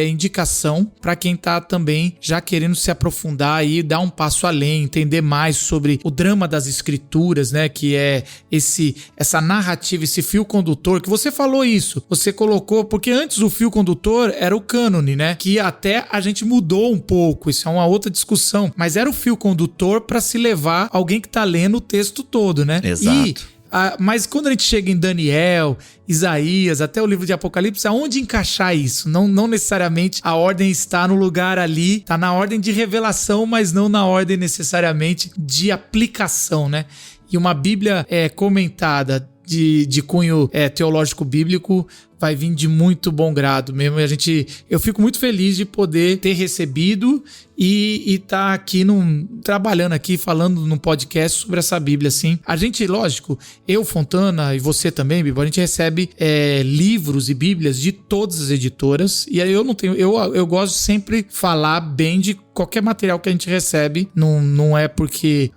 indicação para quem tá também já querendo se aprofundar e dar um passo além, entender mais sobre o drama das escrituras, né, que é essa narrativa, esse fio condutor, que você falou isso, você colocou, porque antes o fio condutor era o cânone, né, que até a gente mudou um pouco, isso é uma outra discussão, mas era o fio condutor para se levar alguém que tá lendo o texto todo, né?
Exato.
Mas quando a gente chega em Daniel, Isaías, até o livro de Apocalipse, aonde encaixar isso? Não necessariamente a ordem está no lugar ali, está na ordem de revelação, mas não na ordem necessariamente de aplicação, né? E uma Bíblia comentada de cunho teológico bíblico vai vir de muito bom grado mesmo. Eu fico muito feliz de poder ter recebido e tá aqui trabalhando aqui, falando num podcast sobre essa Bíblia, assim. A gente, lógico, eu, Fontana, e você também, Bibo, a gente recebe livros e Bíblias de todas as editoras, e aí eu gosto de sempre falar bem de qualquer material que a gente recebe. Não é porque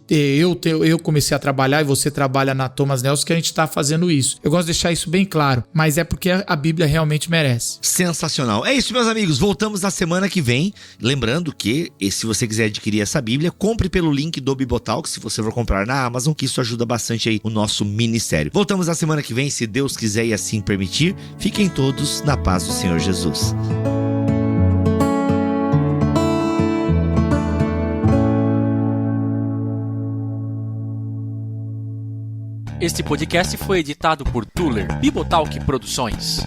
eu comecei a trabalhar e você trabalha na Thomas Nelson que a gente tá fazendo isso. Eu gosto de deixar isso bem claro, mas é porque a Bíblia realmente merece.
Sensacional. É isso, meus amigos. Voltamos na semana que vem. Lembrando que, se você quiser adquirir essa Bíblia, compre pelo link do Bibotalk, se você for comprar na Amazon, que isso ajuda bastante aí o nosso ministério. Voltamos na semana que vem, se Deus quiser e assim permitir. Fiquem todos na paz do Senhor Jesus.
Este podcast foi editado por Tuller Bibotalk Produções.